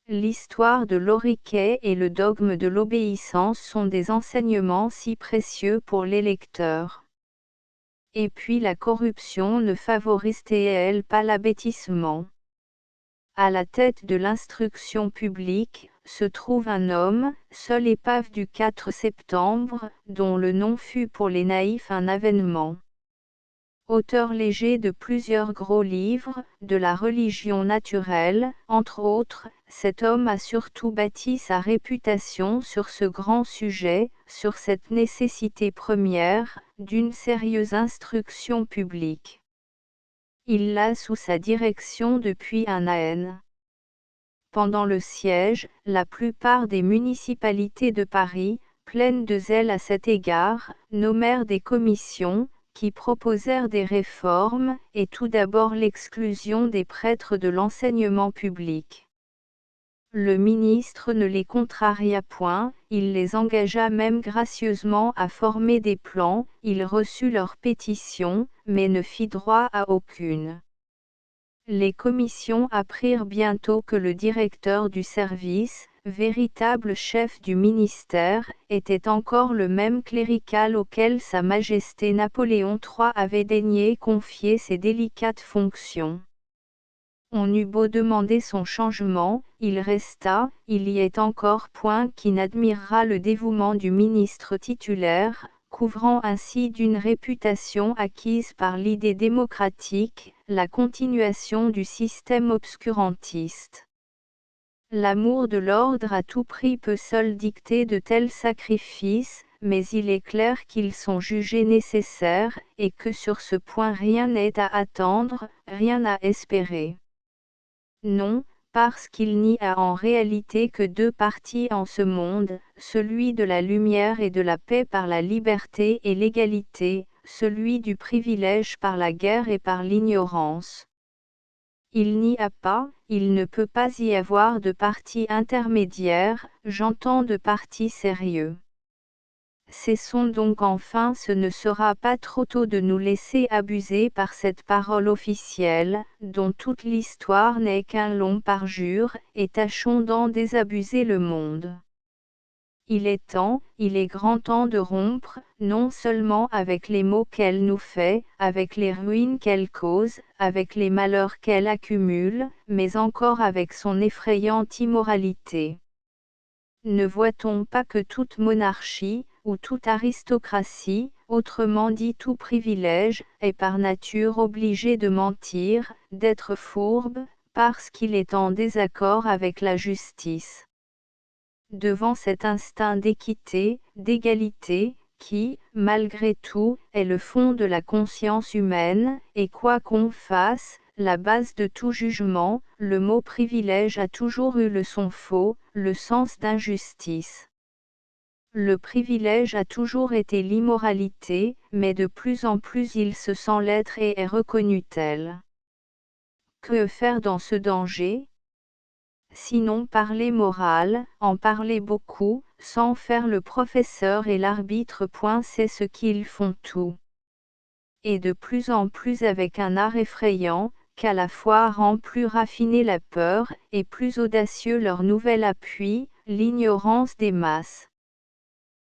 L'histoire de l'oriquet et le dogme de l'obéissance sont des enseignements si précieux pour les lecteurs. Et puis la corruption ne favorise-t-elle pas l'abêtissement? À la tête de l'instruction publique, se trouve un homme, seul épave du 4 septembre, dont le nom fut pour les naïfs un avènement. Auteur léger de plusieurs gros livres, de la religion naturelle, entre autres, cet homme a surtout bâti sa réputation sur ce grand sujet, sur cette nécessité première, d'une sérieuse instruction publique. Il l'a sous sa direction depuis un an. Pendant le siège, la plupart des municipalités de Paris, pleines de zèle à cet égard, nommèrent des commissions, qui proposèrent des réformes, et tout d'abord l'exclusion des prêtres de l'enseignement public. Le ministre ne les contraria point, il les engagea même gracieusement à former des plans, il reçut leurs pétitions, mais ne fit droit à aucune. Les commissions apprirent bientôt que le directeur du service, véritable chef du ministère, était encore le même clérical auquel Sa Majesté Napoléon III avait daigné confier ces délicates fonctions. On eut beau demander son changement, il resta, il y est encore point qui n'admirera le dévouement du ministre titulaire, couvrant ainsi d'une réputation acquise par l'idée démocratique, la continuation du système obscurantiste. L'amour de l'ordre à tout prix peut seul dicter de tels sacrifices, mais il est clair qu'ils sont jugés nécessaires, et que sur ce point rien n'est à attendre, rien à espérer. Non, parce qu'il n'y a en réalité que deux partis en ce monde, celui de la lumière et de la paix par la liberté et l'égalité, celui du privilège par la guerre et par l'ignorance. Il n'y a pas, il ne peut pas y avoir de parti intermédiaire, j'entends de parti sérieux. Cessons donc enfin, ce ne sera pas trop tôt de nous laisser abuser par cette parole officielle, dont toute l'histoire n'est qu'un long parjure, et tâchons d'en désabuser le monde. Il est grand temps de rompre, non seulement avec les maux qu'elle nous fait, avec les ruines qu'elle cause, avec les malheurs qu'elle accumule, mais encore avec son effrayante immoralité. Ne voit-on pas que toute monarchie, ou toute aristocratie, autrement dit tout privilège, est par nature obligé de mentir, d'être fourbe, parce qu'il est en désaccord avec la justice. Devant cet instinct d'équité, d'égalité, qui, malgré tout, est le fond de la conscience humaine, et quoi qu'on fasse, la base de tout jugement, le mot privilège a toujours eu le son faux, le sens d'injustice. Le privilège a toujours été l'immoralité, mais de plus en plus il se sent l'être et est reconnu tel. Que faire dans ce danger ? Sinon parler moral, en parler beaucoup, sans faire le professeur et l'arbitre. C'est ce qu'ils font tout. Et de plus en plus avec un art effrayant, qu'à la fois rend plus raffinée la peur, et plus audacieux leur nouvel appui, l'ignorance des masses.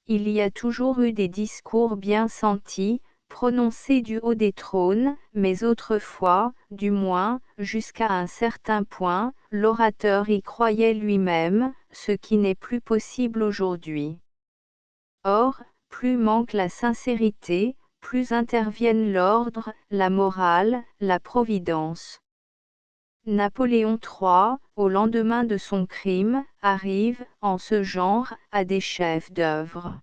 Il y a toujours eu des discours bien sentis, prononcés du haut des trônes, mais autrefois, du moins, jusqu'à un certain point, l'orateur y croyait lui-même, ce qui n'est plus possible aujourd'hui. Or, plus manque la sincérité, plus interviennent l'ordre, la morale, la providence. Napoléon III, au lendemain de son crime, arrive, en ce genre, à des chefs-d'œuvre.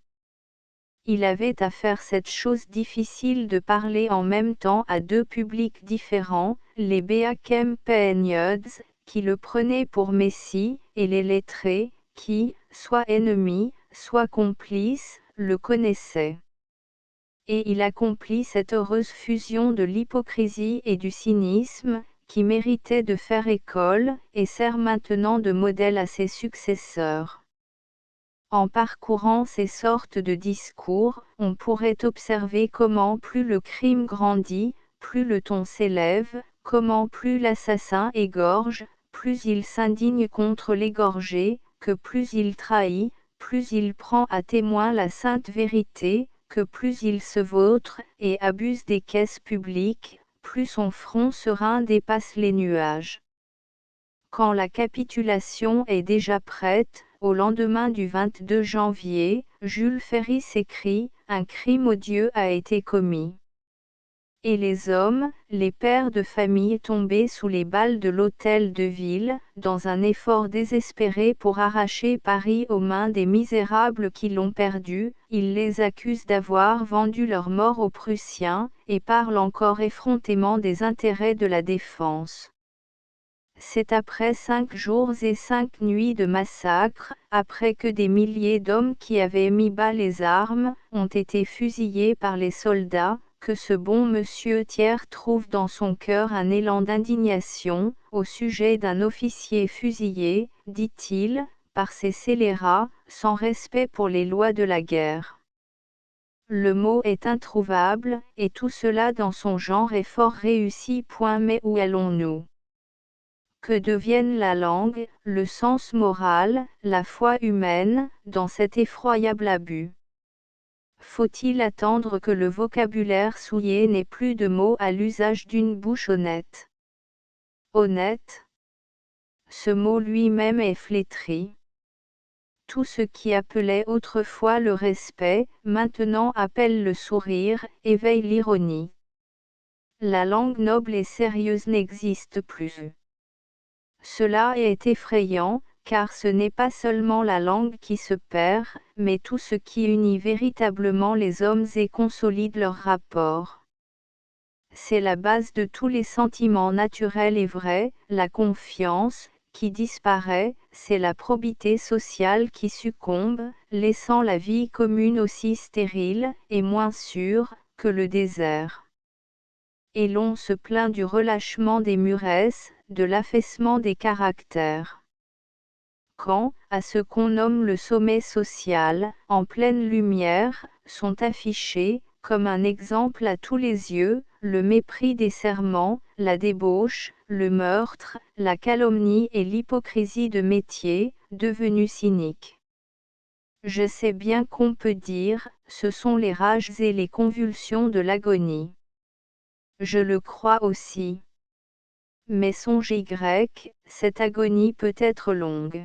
Il avait à faire cette chose difficile de parler en même temps à deux publics différents, les Béakem-Peignods, qui le prenaient pour Messie, et les lettrés, qui, soit ennemis, soit complices, le connaissaient. Et il accomplit cette heureuse fusion de l'hypocrisie et du cynisme, qui méritait de faire école, et sert maintenant de modèle à ses successeurs. En parcourant ces sortes de discours, on pourrait observer comment plus le crime grandit, plus le ton s'élève, comment plus l'assassin égorge, plus il s'indigne contre l'égorgé, que plus il trahit, plus il prend à témoin la sainte vérité, que plus il se vautre, et abuse des caisses publiques, plus son front serein dépasse les nuages. Quand la capitulation est déjà prête, au lendemain du 22 janvier, Jules Ferry s'écrie « Un crime odieux a été commis ». Et les hommes, les pères de famille tombés sous les balles de l'hôtel de ville, dans un effort désespéré pour arracher Paris aux mains des misérables qui l'ont perdu, ils les accusent d'avoir vendu leur mort aux Prussiens, et parlent encore effrontément des intérêts de la défense. C'est après 5 jours et 5 nuits de massacre, après que des milliers d'hommes qui avaient mis bas les armes, ont été fusillés par les soldats, que ce bon monsieur Thiers trouve dans son cœur un élan d'indignation, au sujet d'un officier fusillé, dit-il, par ces scélérats, sans respect pour les lois de la guerre. Le mot est introuvable, et tout cela dans son genre est fort réussi. Mais où allons-nous? Que devienne la langue, le sens moral, la foi humaine, dans cet effroyable abus? Faut-il attendre que le vocabulaire souillé n'ait plus de mots à l'usage d'une bouche honnête? Honnête? Ce mot lui-même est flétri. Tout ce qui appelait autrefois le respect, maintenant appelle le sourire, éveille l'ironie. La langue noble et sérieuse n'existe plus. Cela est effrayant, car ce n'est pas seulement la langue qui se perd, mais tout ce qui unit véritablement les hommes et consolide leurs rapports. C'est la base de tous les sentiments naturels et vrais, la confiance, qui disparaît, c'est la probité sociale qui succombe, laissant la vie commune aussi stérile, et moins sûre, que le désert. Et l'on se plaint du relâchement des muresses, de l'affaissement des caractères. Quand, à ce qu'on nomme le sommet social, en pleine lumière, sont affichés, comme un exemple à tous les yeux, le mépris des serments, la débauche, le meurtre, la calomnie et l'hypocrisie de métier, devenus cyniques. Je sais bien qu'on peut dire, ce sont les rages et les convulsions de l'agonie. Je le crois aussi. Mais songez grec, cette agonie peut être longue.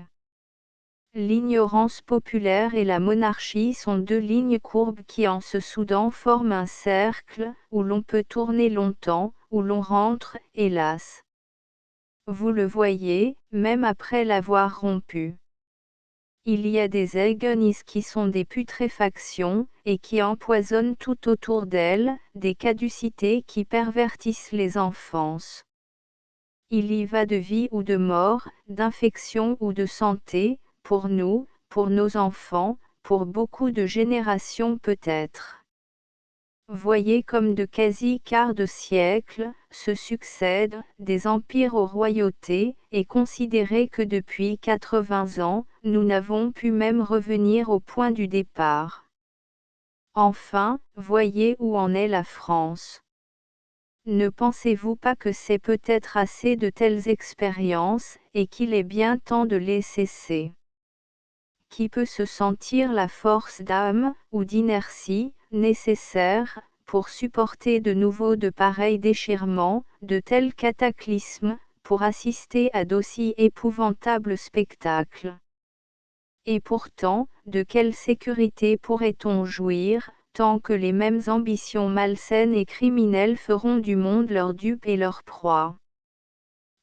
L'ignorance populaire et la monarchie sont deux lignes courbes qui en se soudant forment un cercle, où l'on peut tourner longtemps, où l'on rentre, hélas. Vous le voyez, même après l'avoir rompu. Il y a des agonistes qui sont des putréfactions, et qui empoisonnent tout autour d'elles, des caducités qui pervertissent les enfances. Il y va de vie ou de mort, d'infection ou de santé, pour nous, pour nos enfants, pour beaucoup de générations peut-être. Voyez comme de quasi-quarts de siècle, se succèdent, des empires aux royautés, et considérez que depuis 80 ans, nous n'avons pu même revenir au point du départ. Enfin, voyez où en est la France. Ne pensez-vous pas que c'est peut-être assez de telles expériences, et qu'il est bien temps de les cesser? Qui peut se sentir la force d'âme, ou d'inertie, nécessaire, pour supporter de nouveau de pareils déchirements, de tels cataclysmes, pour assister à d'aussi épouvantables spectacles? Et pourtant, de quelle sécurité pourrait-on jouir, tant que les mêmes ambitions malsaines et criminelles feront du monde leur dupe et leur proie?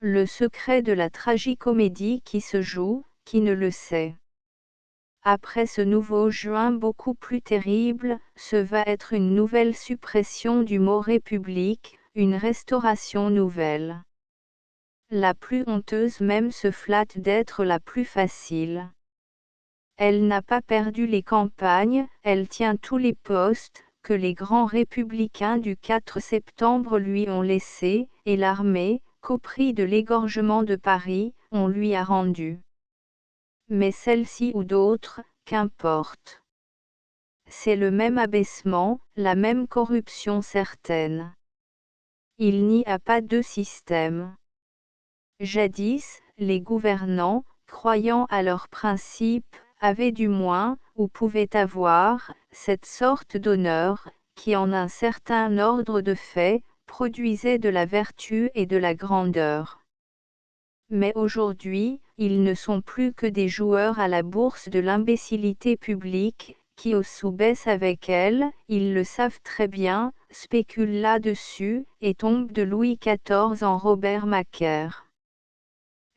Le secret de la tragicomédie qui se joue, qui ne le sait? Après ce nouveau juin beaucoup plus terrible, ce va être une nouvelle suppression du mot République, une restauration nouvelle. La plus honteuse même se flatte d'être la plus facile. Elle n'a pas perdu les campagnes, elle tient tous les postes, que les grands républicains du 4 septembre lui ont laissés, et l'armée, qu'au prix de l'égorgement de Paris, on lui a rendu. Mais celle-ci ou d'autres, qu'importe. C'est le même abaissement, la même corruption certaine. Il n'y a pas deux systèmes. Jadis, les gouvernants, croyant à leurs principes, avaient du moins, ou pouvaient avoir, cette sorte d'honneur, qui en un certain ordre de fait, produisait de la vertu et de la grandeur. Mais aujourd'hui, ils ne sont plus que des joueurs à la bourse de l'imbécilité publique, qui hausse ou baisse avec elle, ils le savent très bien, spéculent là-dessus, et tombent de Louis XIV en Robert Macaire.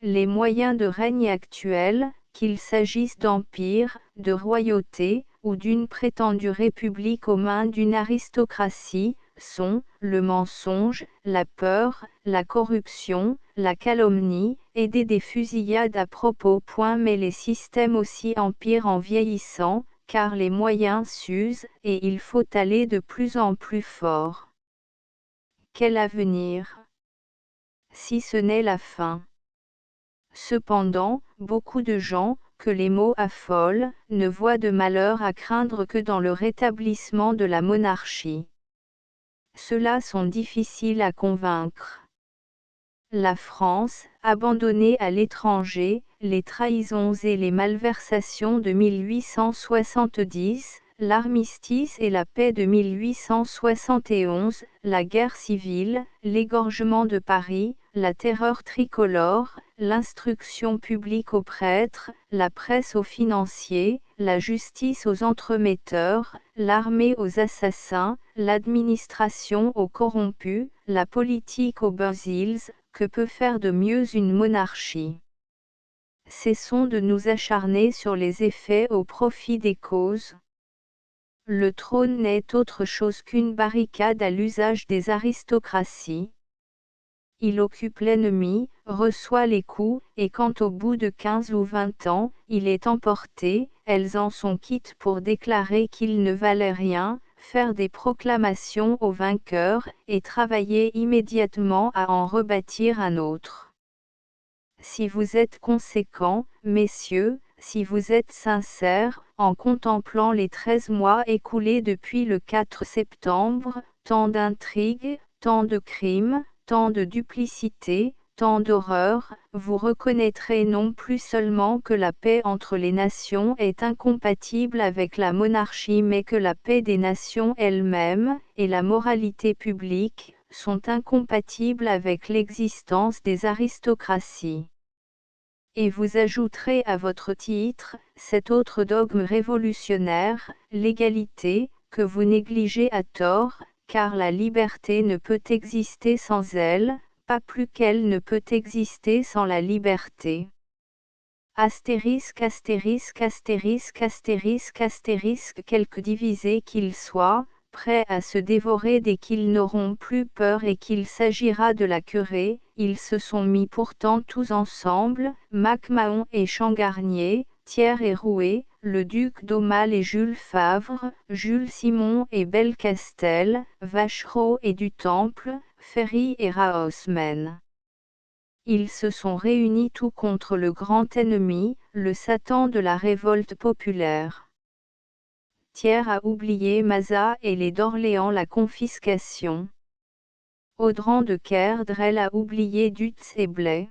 Les moyens de règne actuels, qu'il s'agisse d'empire, de royauté, ou d'une prétendue république aux mains d'une aristocratie, sont, le mensonge, la peur, la corruption, la calomnie, aider des fusillades à propos. Mais les systèmes aussi empirent en vieillissant, car les moyens s'usent, et il faut aller de plus en plus fort. Quel avenir? Si ce n'est la fin. Cependant, beaucoup de gens, que les mots affolent, ne voient de malheur à craindre que dans le rétablissement de la monarchie. Ceux-là sont difficiles à convaincre. La France, abandonnée à l'étranger, les trahisons et les malversations de 1870, l'armistice et la paix de 1871, la guerre civile, l'égorgement de Paris, la terreur tricolore, l'instruction publique aux prêtres, la presse aux financiers, la justice aux entremetteurs, l'armée aux assassins, l'administration aux corrompus, la politique aux imbéciles. Que peut faire de mieux une monarchie? Cessons de nous acharner sur les effets au profit des causes. Le trône n'est autre chose qu'une barricade à l'usage des aristocraties. Il occupe l'ennemi, reçoit les coups, et quand au bout de 15 ou 20 ans, il est emporté, elles en sont quittes pour déclarer qu'il ne valait rien, faire des proclamations aux vainqueurs, et travailler immédiatement à en rebâtir un autre. Si vous êtes conséquents, messieurs, si vous êtes sincères, en contemplant les 13 mois écoulés depuis le 4 septembre, tant d'intrigues, tant de crimes, tant de duplicité, tant d'horreurs, vous reconnaîtrez non plus seulement que la paix entre les nations est incompatible avec la monarchie mais que la paix des nations elles-mêmes, et la moralité publique, sont incompatibles avec l'existence des aristocraties. Et vous ajouterez à votre titre, cet autre dogme révolutionnaire, l'égalité, que vous négligez à tort, car la liberté ne peut exister sans elle, pas plus qu'elle ne peut exister sans la liberté. Astérisque astérisque astérisque astérisque astérisque quelque divisés qu'ils soient, prêts à se dévorer dès qu'ils n'auront plus peur et qu'il s'agira de la curer, ils se sont mis pourtant tous ensemble, Mac-Mahon et Changarnier, Thiers et Rouet, le duc d'Aumale et Jules Favre, Jules Simon et Belcastel, Vachereau et du Temple, Ferry et Raosmen. Ils se sont réunis tout contre le grand ennemi, le Satan de la révolte populaire. Thiers a oublié Mazas et les d'Orléans la confiscation. Audran de Kerdrel a oublié Dutz et Blais.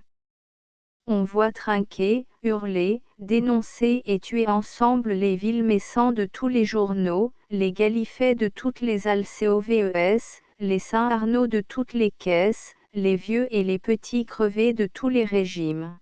On voit trinquer, hurler, dénoncer et tuer ensemble les villemessants de tous les journaux, les galifets de toutes les Alcéoves, les Saint-Arnaud de toutes les caisses, les vieux et les petits crevés de tous les régimes.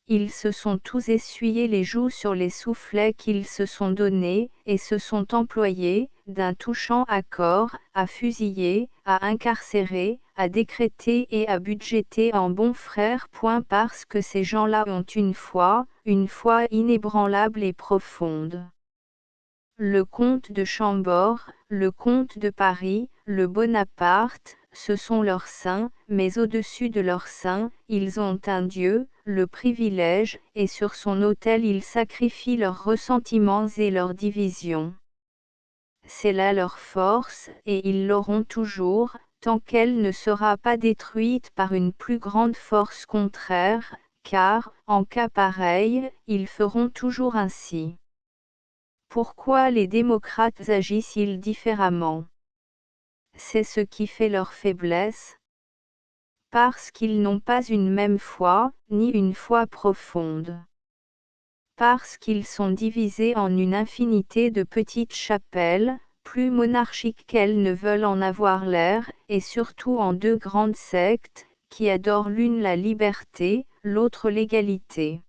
Ils se sont tous essuyés les joues sur les soufflets qu'ils se sont donnés, et se sont employés, d'un touchant accord, à fusiller, à incarcérer, à décréter et à budgéter en bons frères. Parce que ces gens-là ont une foi inébranlable et profonde. Le comte de Chambord, le comte de Paris, le Bonaparte, ce sont leurs saints, mais au-dessus de leurs saints, ils ont un Dieu, le privilège, et sur son autel ils sacrifient leurs ressentiments et leurs divisions. C'est là leur force, et ils l'auront toujours, tant qu'elle ne sera pas détruite par une plus grande force contraire, car, en cas pareil, ils feront toujours ainsi. Pourquoi les démocrates agissent-ils différemment? C'est ce qui fait leur faiblesse. Parce qu'ils n'ont pas une même foi, ni une foi profonde. Parce qu'ils sont divisés en une infinité de petites chapelles, plus monarchiques qu'elles ne veulent en avoir l'air, et surtout en deux grandes sectes, qui adorent l'une la liberté, l'autre l'égalité.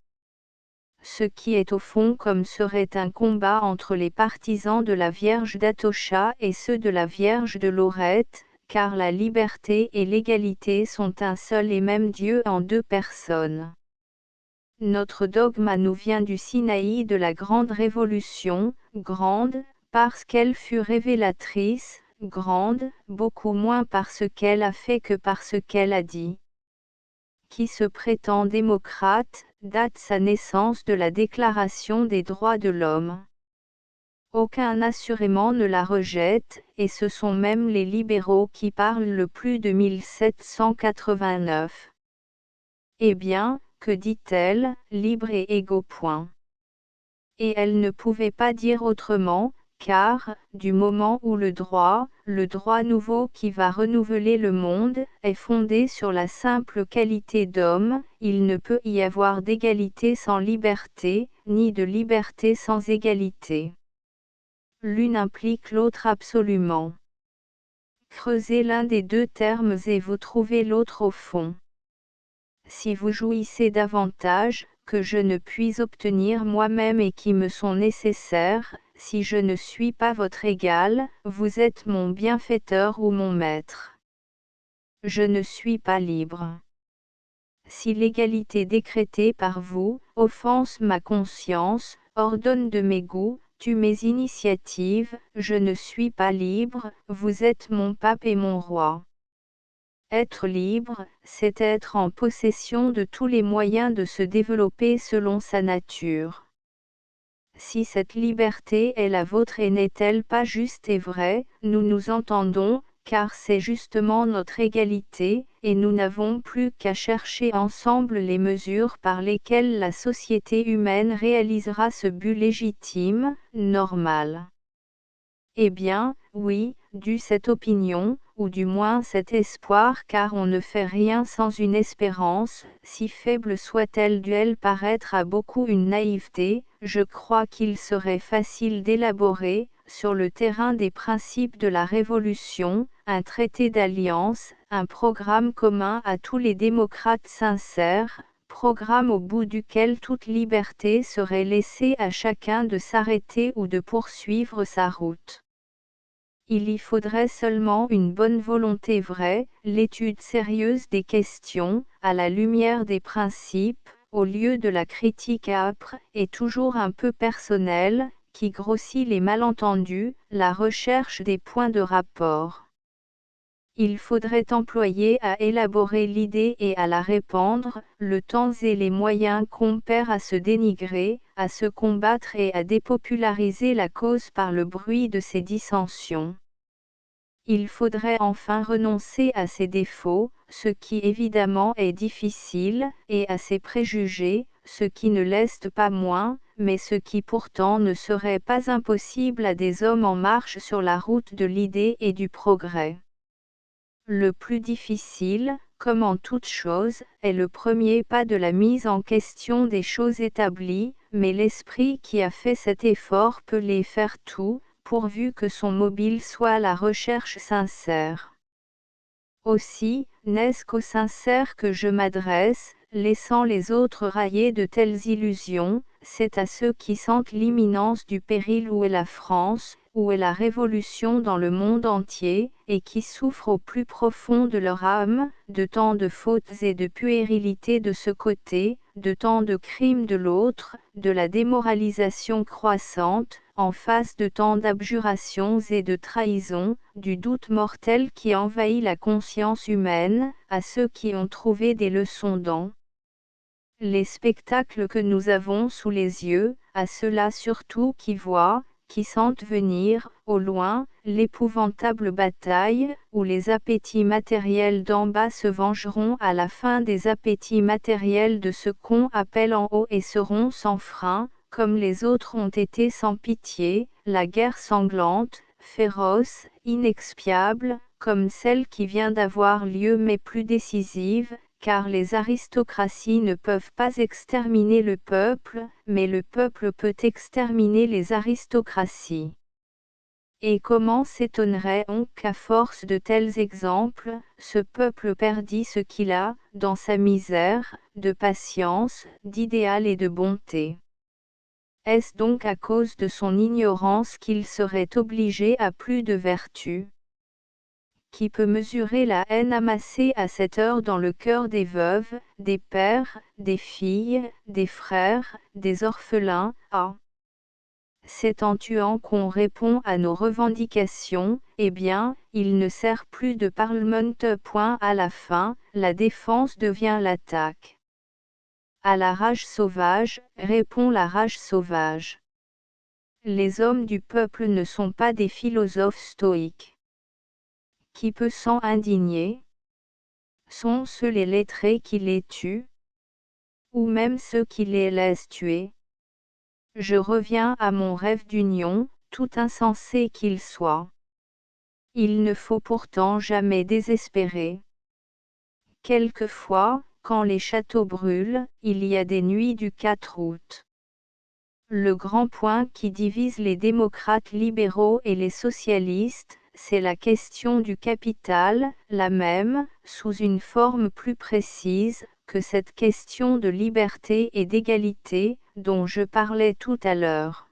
Ce qui est au fond comme serait un combat entre les partisans de la Vierge d'Atocha et ceux de la Vierge de Lorette, car la liberté et l'égalité sont un seul et même Dieu en deux personnes. Notre dogme nous vient du Sinaï de la Grande Révolution, grande, parce qu'elle fut révélatrice, grande, beaucoup moins parce qu'elle a fait que parce qu'elle a dit. Qui se prétend démocrate, date sa naissance de la Déclaration des droits de l'homme. Aucun assurément ne la rejette, et ce sont même les libéraux qui parlent le plus de 1789. Eh bien, que dit-elle, libre et égaux. Et elle ne pouvait pas dire autrement, car, du moment où le droit nouveau qui va renouveler le monde, est fondé sur la simple qualité d'homme, il ne peut y avoir d'égalité sans liberté, ni de liberté sans égalité. L'une implique l'autre absolument. Creusez l'un des deux termes et vous trouvez l'autre au fond. Si vous jouissez davantage, que je ne puis obtenir moi-même et qui me sont nécessaires, si je ne suis pas votre égal, vous êtes mon bienfaiteur ou mon maître. Je ne suis pas libre. Si l'égalité décrétée par vous, offense ma conscience, ordonne de mes goûts, tue mes initiatives, je ne suis pas libre, vous êtes mon pape et mon roi. Être libre, c'est être en possession de tous les moyens de se développer selon sa nature. Si cette liberté est la vôtre et n'est-elle pas juste et vraie, nous nous entendons, car c'est justement notre égalité, et nous n'avons plus qu'à chercher ensemble les mesures par lesquelles la société humaine réalisera ce but légitime, normal. Eh bien, oui, dû cette opinion, ou du moins cet espoir, car on ne fait rien sans une espérance, si faible soit-elle, dût-elle paraître à beaucoup une naïveté, je crois qu'il serait facile d'élaborer, sur le terrain des principes de la Révolution, un traité d'alliance, un programme commun à tous les démocrates sincères, programme au bout duquel toute liberté serait laissée à chacun de s'arrêter ou de poursuivre sa route. Il y faudrait seulement une bonne volonté vraie, l'étude sérieuse des questions, à la lumière des principes, au lieu de la critique âpre, et toujours un peu personnelle, qui grossit les malentendus, la recherche des points de rapport. Il faudrait employer à élaborer l'idée et à la répandre, le temps et les moyens qu'on perd à se dénigrer, à se combattre et à dépopulariser la cause par le bruit de ses dissensions. Il faudrait enfin renoncer à ses défauts, ce qui évidemment est difficile, et à ses préjugés, ce qui ne l'est pas moins, mais ce qui pourtant ne serait pas impossible à des hommes en marche sur la route de l'idée et du progrès. Le plus difficile, comme en toute chose, est le premier pas de la mise en question des choses établies, mais l'esprit qui a fait cet effort peut les faire tout, pourvu que son mobile soit la recherche sincère. Aussi, n'est-ce qu'aux sincères que je m'adresse, laissant les autres railler de telles illusions, c'est à ceux qui sentent l'imminence du péril où est la France, où est la révolution dans le monde entier, et qui souffrent au plus profond de leur âme, de tant de fautes et de puérilité de ce côté, de tant de crimes de l'autre, de la démoralisation croissante, en face de tant d'abjurations et de trahisons, du doute mortel qui envahit la conscience humaine, à ceux qui ont trouvé des leçons dans les spectacles que nous avons sous les yeux, à ceux-là surtout qui voient, qui sentent venir, au loin, l'épouvantable bataille, où les appétits matériels d'en bas se vengeront à la fin des appétits matériels de ce qu'on appelle en haut et seront sans frein, comme les autres ont été sans pitié, la guerre sanglante, féroce, inexpiable, comme celle qui vient d'avoir lieu mais plus décisive, car les aristocraties ne peuvent pas exterminer le peuple, mais le peuple peut exterminer les aristocraties. Et comment s'étonnerait-on qu'à force de tels exemples, ce peuple perdit ce qu'il a, dans sa misère, de patience, d'idéal et de bonté? Est-ce donc à cause de son ignorance qu'il serait obligé à plus de vertu? Qui peut mesurer la haine amassée à cette heure dans le cœur des veuves, des pères, des filles, des frères, des orphelins? Ah! C'est en tuant qu'on répond à nos revendications, eh bien, il ne sert plus de parlement. Point à la fin, la défense devient l'attaque. À la rage sauvage, répond la rage sauvage. Les hommes du peuple ne sont pas des philosophes stoïques. Qui peut s'en indigner? Sont-ce les lettrés qui les tuent? ou même ceux qui les laissent tuer. Je reviens à mon rêve d'union, tout insensé qu'il soit. Il ne faut pourtant jamais désespérer. Quelquefois, quand les châteaux brûlent, il y a des nuits du 4 août. Le grand point qui divise les démocrates libéraux et les socialistes, c'est la question du capital, la même, sous une forme plus précise, que cette question de liberté et d'égalité, dont je parlais tout à l'heure.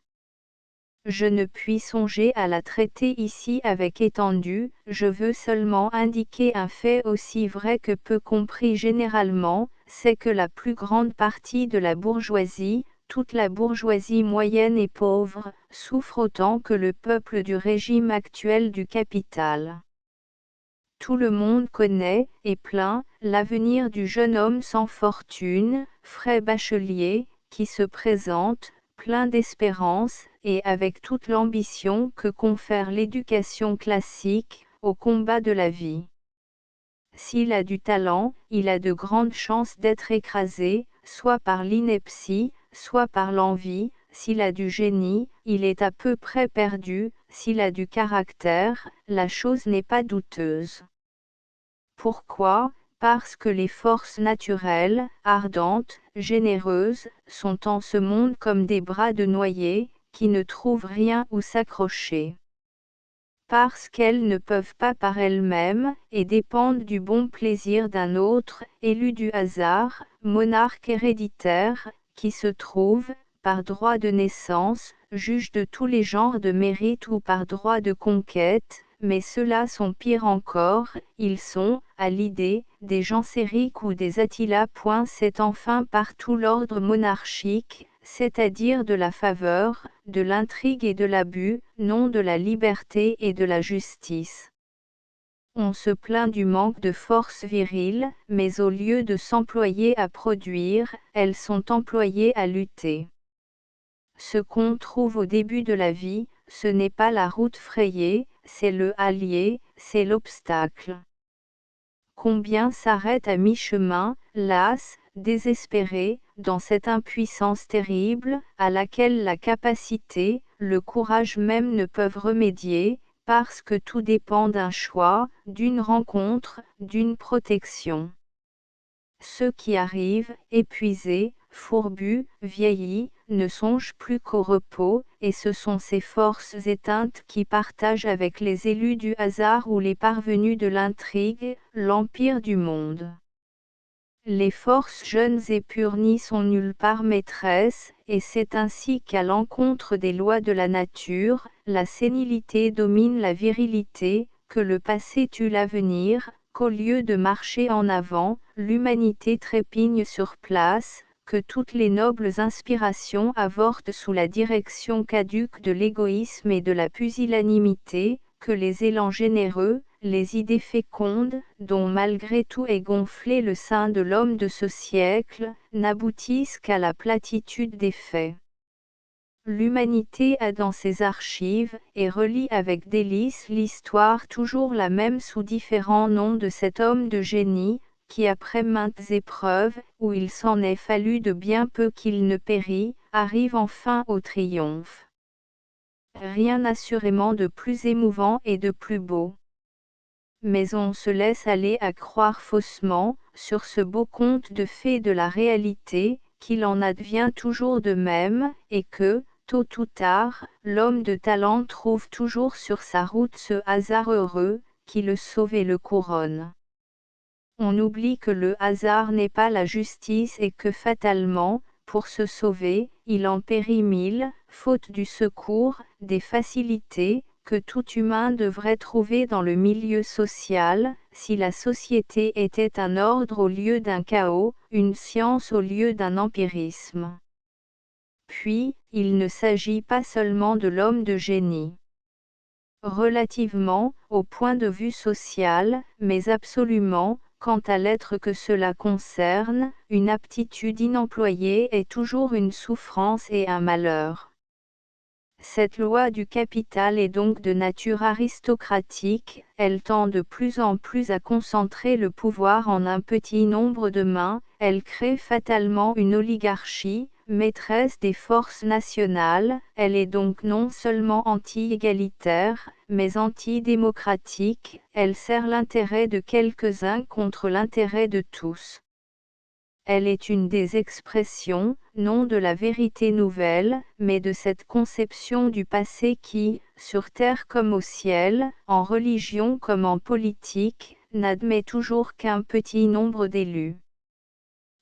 Je ne puis songer à la traiter ici avec étendue, je veux seulement indiquer un fait aussi vrai que peu compris généralement, c'est que la plus grande partie de la bourgeoisie, toute la bourgeoisie moyenne et pauvre, souffre autant que le peuple du régime actuel du capital. Tout le monde connaît, et plaint, l'avenir du jeune homme sans fortune, frais bachelier, qui se présente, plein d'espérance, et avec toute l'ambition que confère l'éducation classique, au combat de la vie. S'il a du talent, il a de grandes chances d'être écrasé, soit par l'ineptie, soit par l'envie. S'il a du génie, il est à peu près perdu. S'il a du caractère, la chose n'est pas douteuse. Pourquoi ? Parce que les forces naturelles, ardentes, généreuses, sont en ce monde comme des bras de noyés, qui ne trouvent rien où s'accrocher. Parce qu'elles ne peuvent pas par elles-mêmes, et dépendent du bon plaisir d'un autre, élu du hasard, monarque héréditaire, qui se trouve, par droit de naissance, juge de tous les genres de mérite ou par droit de conquête, mais ceux-là sont pires encore, ils sont, à l'idée, des Genséric ou des Attila. C'est enfin partout l'ordre monarchique, c'est-à-dire de la faveur, de l'intrigue et de l'abus, non de la liberté et de la justice. On se plaint du manque de force virile, mais au lieu de s'employer à produire, elles sont employées à lutter. Ce qu'on trouve au début de la vie, ce n'est pas la route frayée, c'est le hallier, c'est l'obstacle. Combien s'arrêtent à mi-chemin, las, désespérés, dans cette impuissance terrible, à laquelle la capacité, le courage même ne peuvent remédier, parce que tout dépend d'un choix, d'une rencontre, d'une protection. Ceux qui arrivent, épuisés, fourbus, vieillis, ne songent plus qu'au repos, et ce sont ces forces éteintes qui partagent avec les élus du hasard ou les parvenus de l'intrigue, l'empire du monde. Les forces jeunes et pures n'y sont nulle part maîtresses, et c'est ainsi qu'à l'encontre des lois de la nature, la sénilité domine la virilité, que le passé tue l'avenir, qu'au lieu de marcher en avant, l'humanité trépigne sur place, que toutes les nobles inspirations avortent sous la direction caduque de l'égoïsme et de la pusillanimité, que les élans généreux, les idées fécondes, dont malgré tout est gonflé le sein de l'homme de ce siècle, n'aboutissent qu'à la platitude des faits. L'humanité a dans ses archives, et relit avec délice l'histoire toujours la même sous différents noms de cet homme de génie, qui après maintes épreuves, où il s'en est fallu de bien peu qu'il ne périt, arrive enfin au triomphe. Rien assurément de plus émouvant et de plus beau. Mais on se laisse aller à croire faussement, sur ce beau conte de fées de la réalité, qu'il en advient toujours de même, et que, tôt ou tard, l'homme de talent trouve toujours sur sa route ce hasard heureux, qui le sauve et le couronne. On oublie que le hasard n'est pas la justice et que fatalement, pour se sauver, il en périt mille, faute du secours, des facilités, que tout humain devrait trouver dans le milieu social, si la société était un ordre au lieu d'un chaos, une science au lieu d'un empirisme. Puis, il ne s'agit pas seulement de l'homme de génie. Relativement, au point de vue social, mais absolument, quant à l'être que cela concerne, une aptitude inemployée est toujours une souffrance et un malheur. Cette loi du capital est donc de nature aristocratique, elle tend de plus en plus à concentrer le pouvoir en un petit nombre de mains, elle crée fatalement une oligarchie, maîtresse des forces nationales, elle est donc non seulement anti-égalitaire, mais anti-démocratique, elle sert l'intérêt de quelques-uns contre l'intérêt de tous. Elle est une des expressions, non de la vérité nouvelle, mais de cette conception du passé qui, sur terre comme au ciel, en religion comme en politique, n'admet toujours qu'un petit nombre d'élus.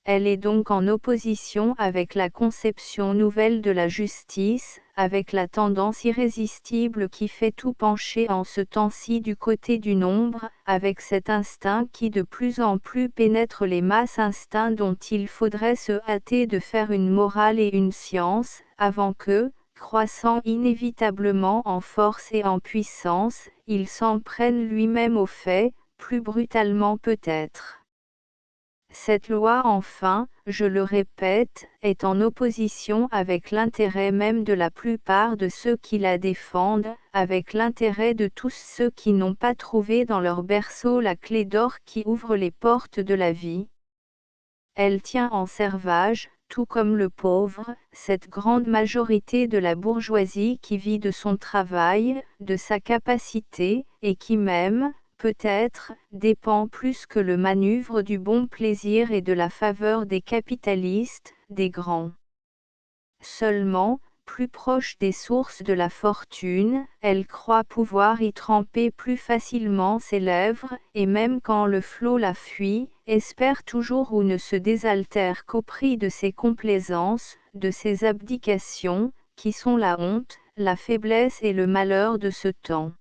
Elle est donc en opposition avec la conception nouvelle de la justice, avec la tendance irrésistible qui fait tout pencher en ce temps-ci du côté du nombre, avec cet instinct qui de plus en plus pénètre les masses, instinct dont il faudrait se hâter de faire une morale et une science, avant que, croissant inévitablement en force et en puissance, il s'en prenne lui-même aux faits, plus brutalement peut-être. Cette loi enfin, je le répète, est en opposition avec l'intérêt même de la plupart de ceux qui la défendent, avec l'intérêt de tous ceux qui n'ont pas trouvé dans leur berceau la clé d'or qui ouvre les portes de la vie. Elle tient en servage, tout comme le pauvre, cette grande majorité de la bourgeoisie qui vit de son travail, de sa capacité, et qui même, peut-être, dépend plus que le manœuvre du bon plaisir et de la faveur des capitalistes, des grands. Seulement, plus proche des sources de la fortune, elle croit pouvoir y tremper plus facilement ses lèvres, et même quand le flot la fuit, espère toujours ou ne se désaltère qu'au prix de ses complaisances, de ses abdications, qui sont la honte, la faiblesse et le malheur de ce temps.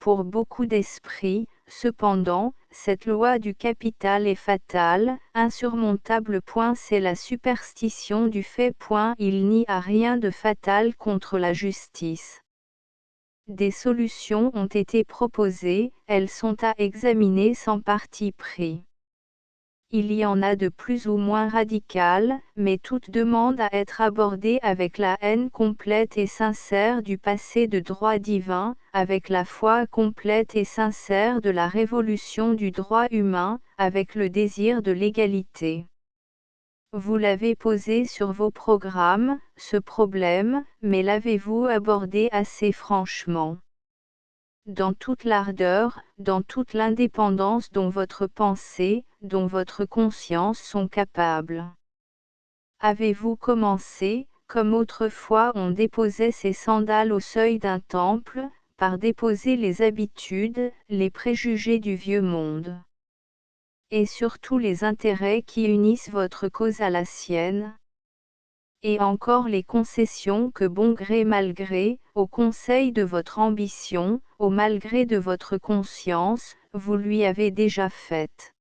Pour beaucoup d'esprits, cependant, cette loi du capital est fatale, insurmontable. C'est la superstition du fait. Il n'y a rien de fatal contre la justice. Des solutions ont été proposées, elles sont à examiner sans parti pris. Il y en a de plus ou moins radicales, mais toutes demandent à être abordées avec la haine complète et sincère du passé de droit divin, avec la foi complète et sincère de la révolution du droit humain, avec le désir de l'égalité. Vous l'avez posé sur vos programmes, ce problème, mais l'avez-vous abordé assez franchement ? Dans toute l'ardeur, dans toute l'indépendance dont votre pensée, dont votre conscience sont capables. Avez-vous commencé, comme autrefois on déposait ses sandales au seuil d'un temple, par déposer les habitudes, les préjugés du vieux monde, et surtout les intérêts qui unissent votre cause à la sienne? Et encore les concessions que bon gré mal gré, au conseil de votre ambition, au malgré de votre conscience, vous lui avez déjà faites.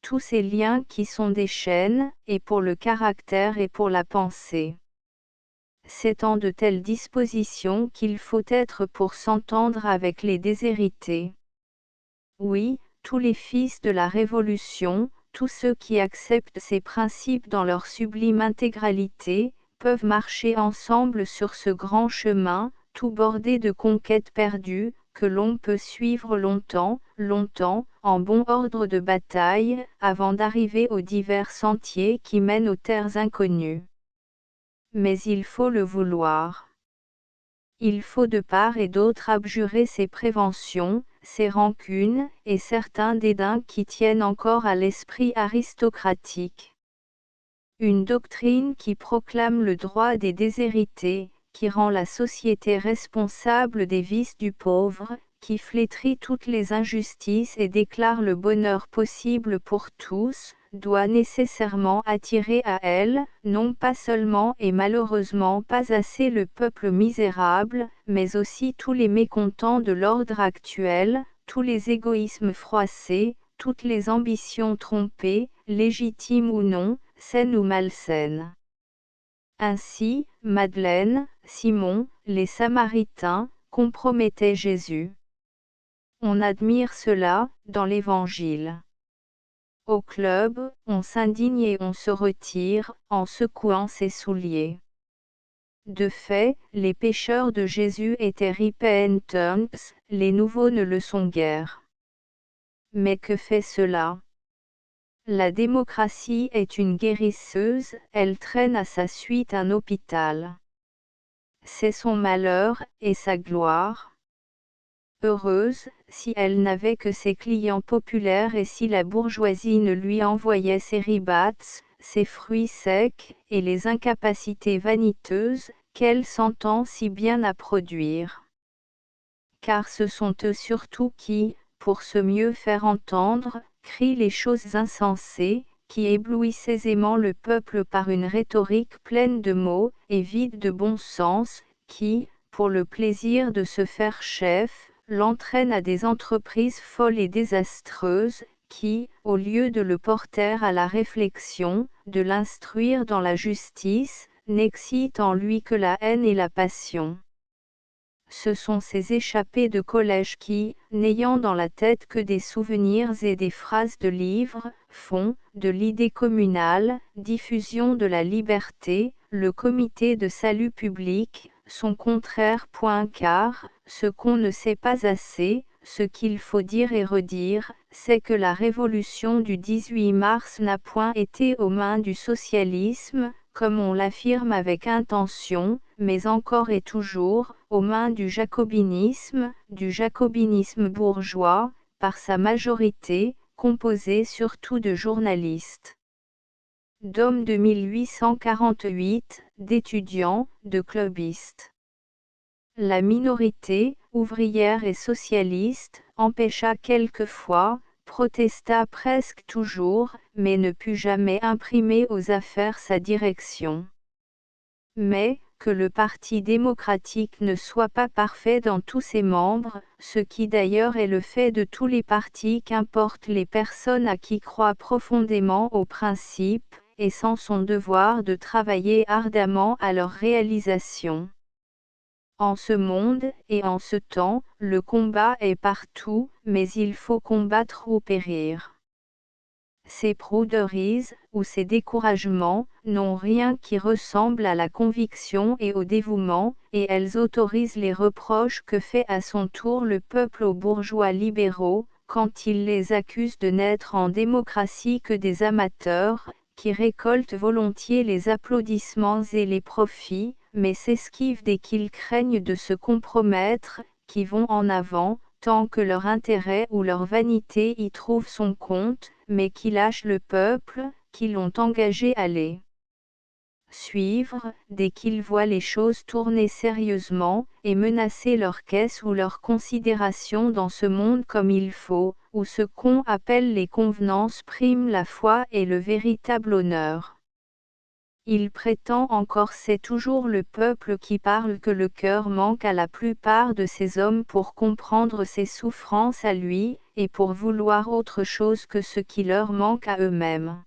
Tous ces liens qui sont des chaînes, et pour le caractère et pour la pensée. C'est en de telles dispositions qu'il faut être pour s'entendre avec les déshérités. Oui, tous les fils de la Révolution, tous ceux qui acceptent ces principes dans leur sublime intégralité, peuvent marcher ensemble sur ce grand chemin, tout bordé de conquêtes perdues, que l'on peut suivre longtemps, longtemps, en bon ordre de bataille, avant d'arriver aux divers sentiers qui mènent aux terres inconnues. Mais il faut le vouloir. Il faut de part et d'autre abjurer ces préventions, ces rancunes, et certains dédains qui tiennent encore à l'esprit aristocratique. Une doctrine qui proclame le droit des déshérités, qui rend la société responsable des vices du pauvre, qui flétrit toutes les injustices et déclare le bonheur possible pour tous, doit nécessairement attirer à elle, non pas seulement et malheureusement pas assez le peuple misérable, mais aussi tous les mécontents de l'ordre actuel, tous les égoïsmes froissés, toutes les ambitions trompées, légitimes ou non, saines ou malsaines. Ainsi, Madeleine, Simon, les Samaritains, compromettaient Jésus. On admire cela, dans l'Évangile. Au club, on s'indigne et on se retire, en secouant ses souliers. De fait, les pécheurs de Jésus étaient repentants, les nouveaux ne le sont guère. Mais que fait cela? La démocratie est une guérisseuse, elle traîne à sa suite un hôpital. C'est son malheur, et sa gloire. Heureuse, si elle n'avait que ses clients populaires et si la bourgeoisie ne lui envoyait ses ribats, ses fruits secs, et les incapacités vaniteuses, qu'elle s'entend si bien à produire. Car ce sont eux surtout qui, pour se mieux faire entendre, crient les choses insensées, qui éblouissent aisément le peuple par une rhétorique pleine de mots, et vide de bon sens, qui, pour le plaisir de se faire chef, l'entraînent à des entreprises folles et désastreuses, qui, au lieu de le porter à la réflexion, de l'instruire dans la justice, n'excitent en lui que la haine et la passion. Ce sont ces échappés de collège qui, n'ayant dans la tête que des souvenirs et des phrases de livres, font, de l'idée communale, diffusion de la liberté, le comité de salut public, son contraire. Car, ce qu'on ne sait pas assez, ce qu'il faut dire et redire, c'est que la révolution du 18 mars n'a point été aux mains du socialisme, comme on l'affirme avec intention, mais encore et toujours, aux mains du jacobinisme bourgeois, par sa majorité, composée surtout de journalistes, d'hommes de 1848, d'étudiants, de clubistes. La minorité, ouvrière et socialiste, empêcha quelquefois, protesta presque toujours, mais ne put jamais imprimer aux affaires sa direction. Mais, que le Parti démocratique ne soit pas parfait dans tous ses membres, ce qui d'ailleurs est le fait de tous les partis qu'importent les personnes à qui croient profondément aux principes, et sans son devoir de travailler ardemment à leur réalisation. En ce monde, et en ce temps, le combat est partout, mais il faut combattre ou périr. Ces pruderies, ou ces découragements, n'ont rien qui ressemble à la conviction et au dévouement, et elles autorisent les reproches que fait à son tour le peuple aux bourgeois libéraux, quand il les accuse de n'être en démocratie que des amateurs, qui récoltent volontiers les applaudissements et les profits, mais s'esquivent dès qu'ils craignent de se compromettre, qui vont en avant, tant que leur intérêt ou leur vanité y trouve son compte, mais qui lâchent le peuple, qui l'ont engagé à les suivre, dès qu'ils voient les choses tourner sérieusement, et menacer leur caisse ou leur considération dans ce monde comme il faut, où ce qu'on appelle les convenances priment la foi et le véritable honneur. Il prétend encore c'est toujours le peuple qui parle que le cœur manque à la plupart de ces hommes pour comprendre ses souffrances à lui, et pour vouloir autre chose que ce qui leur manque à eux-mêmes.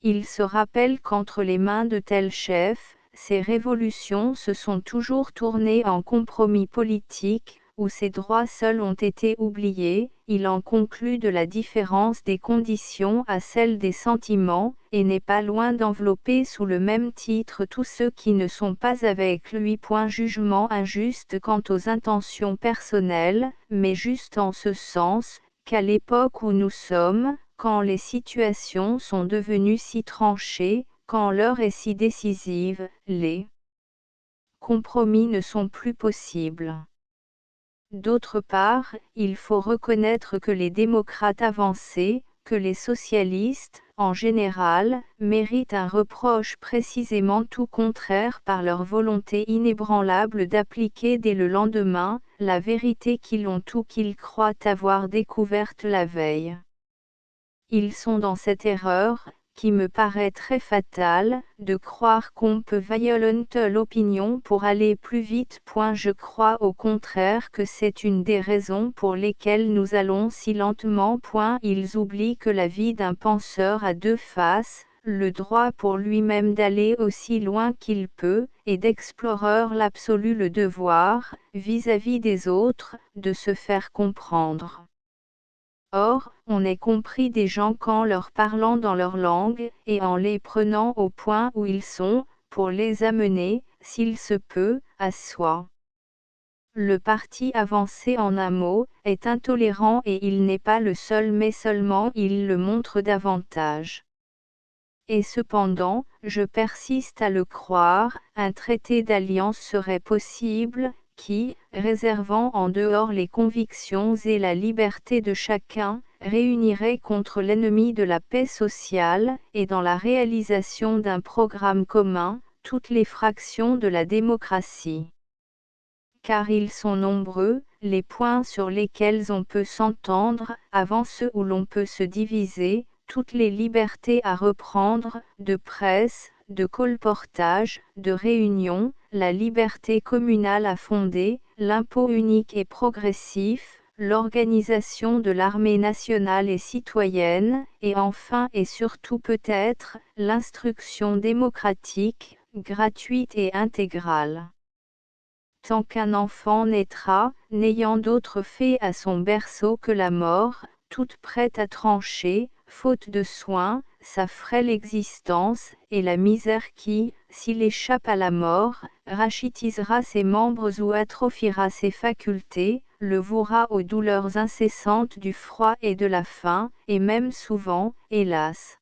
Il se rappelle qu'entre les mains de tels chefs, ces révolutions se sont toujours tournées en compromis politique, où ces droits seuls ont été oubliés. Il en conclut de la différence des conditions à celle des sentiments, et n'est pas loin d'envelopper sous le même titre tous ceux qui ne sont pas avec lui. Jugement injuste quant aux intentions personnelles, mais juste en ce sens, qu'à l'époque où nous sommes, quand les situations sont devenues si tranchées, quand l'heure est si décisive, les compromis ne sont plus possibles. D'autre part, il faut reconnaître que les démocrates avancés, que les socialistes, en général, méritent un reproche précisément tout contraire par leur volonté inébranlable d'appliquer dès le lendemain, la vérité qu'ils ont ou qu'ils croient avoir découverte la veille. Ils sont dans cette erreur, qui me paraît très fatale, de croire qu'on peut violenter l'opinion pour aller plus vite. Je crois au contraire que c'est une des raisons pour lesquelles nous allons si lentement. Ils oublient que la vie d'un penseur a deux faces, le droit pour lui-même d'aller aussi loin qu'il peut, et d'explorer l'absolu le devoir, vis-à-vis des autres, de se faire comprendre. Or, on est compris des gens qu'en leur parlant dans leur langue, et en les prenant au point où ils sont, pour les amener, s'il se peut, à soi. Le parti avancé en un mot, est intolérant et il n'est pas le seul mais seulement il le montre davantage. Et cependant, je persiste à le croire, un traité d'alliance serait possible, qui, réservant en dehors les convictions et la liberté de chacun, réunirait contre l'ennemi de la paix sociale, et dans la réalisation d'un programme commun, toutes les fractions de la démocratie. Car ils sont nombreux, les points sur lesquels on peut s'entendre, avant ceux où l'on peut se diviser, toutes les libertés à reprendre, de presse, de colportage, de réunion, la liberté communale à fonder, l'impôt unique et progressif, l'organisation de l'armée nationale et citoyenne, et enfin et surtout peut-être, l'instruction démocratique, gratuite et intégrale. Tant qu'un enfant naîtra, n'ayant d'autre fait à son berceau que la mort, toute prête à trancher, faute de soins, sa frêle existence, et la misère qui, s'il échappe à la mort, rachitisera ses membres ou atrophiera ses facultés, le vouera aux douleurs incessantes du froid et de la faim, et même souvent, hélas,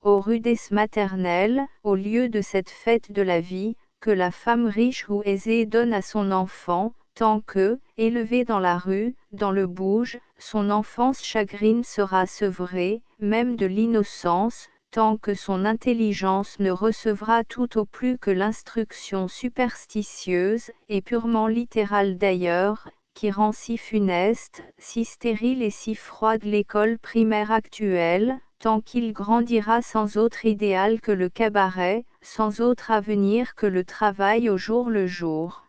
aux rudesses maternelles, au lieu de cette fête de la vie, que la femme riche ou aisée donne à son enfant, tant que, élevé dans la rue, dans le bouge, son enfance chagrine sera sevrée, même de l'innocence, tant que son intelligence ne recevra tout au plus que l'instruction superstitieuse, et purement littérale d'ailleurs, qui rend si funeste, si stérile et si froide l'école primaire actuelle, tant qu'il grandira sans autre idéal que le cabaret, sans autre avenir que le travail au jour le jour.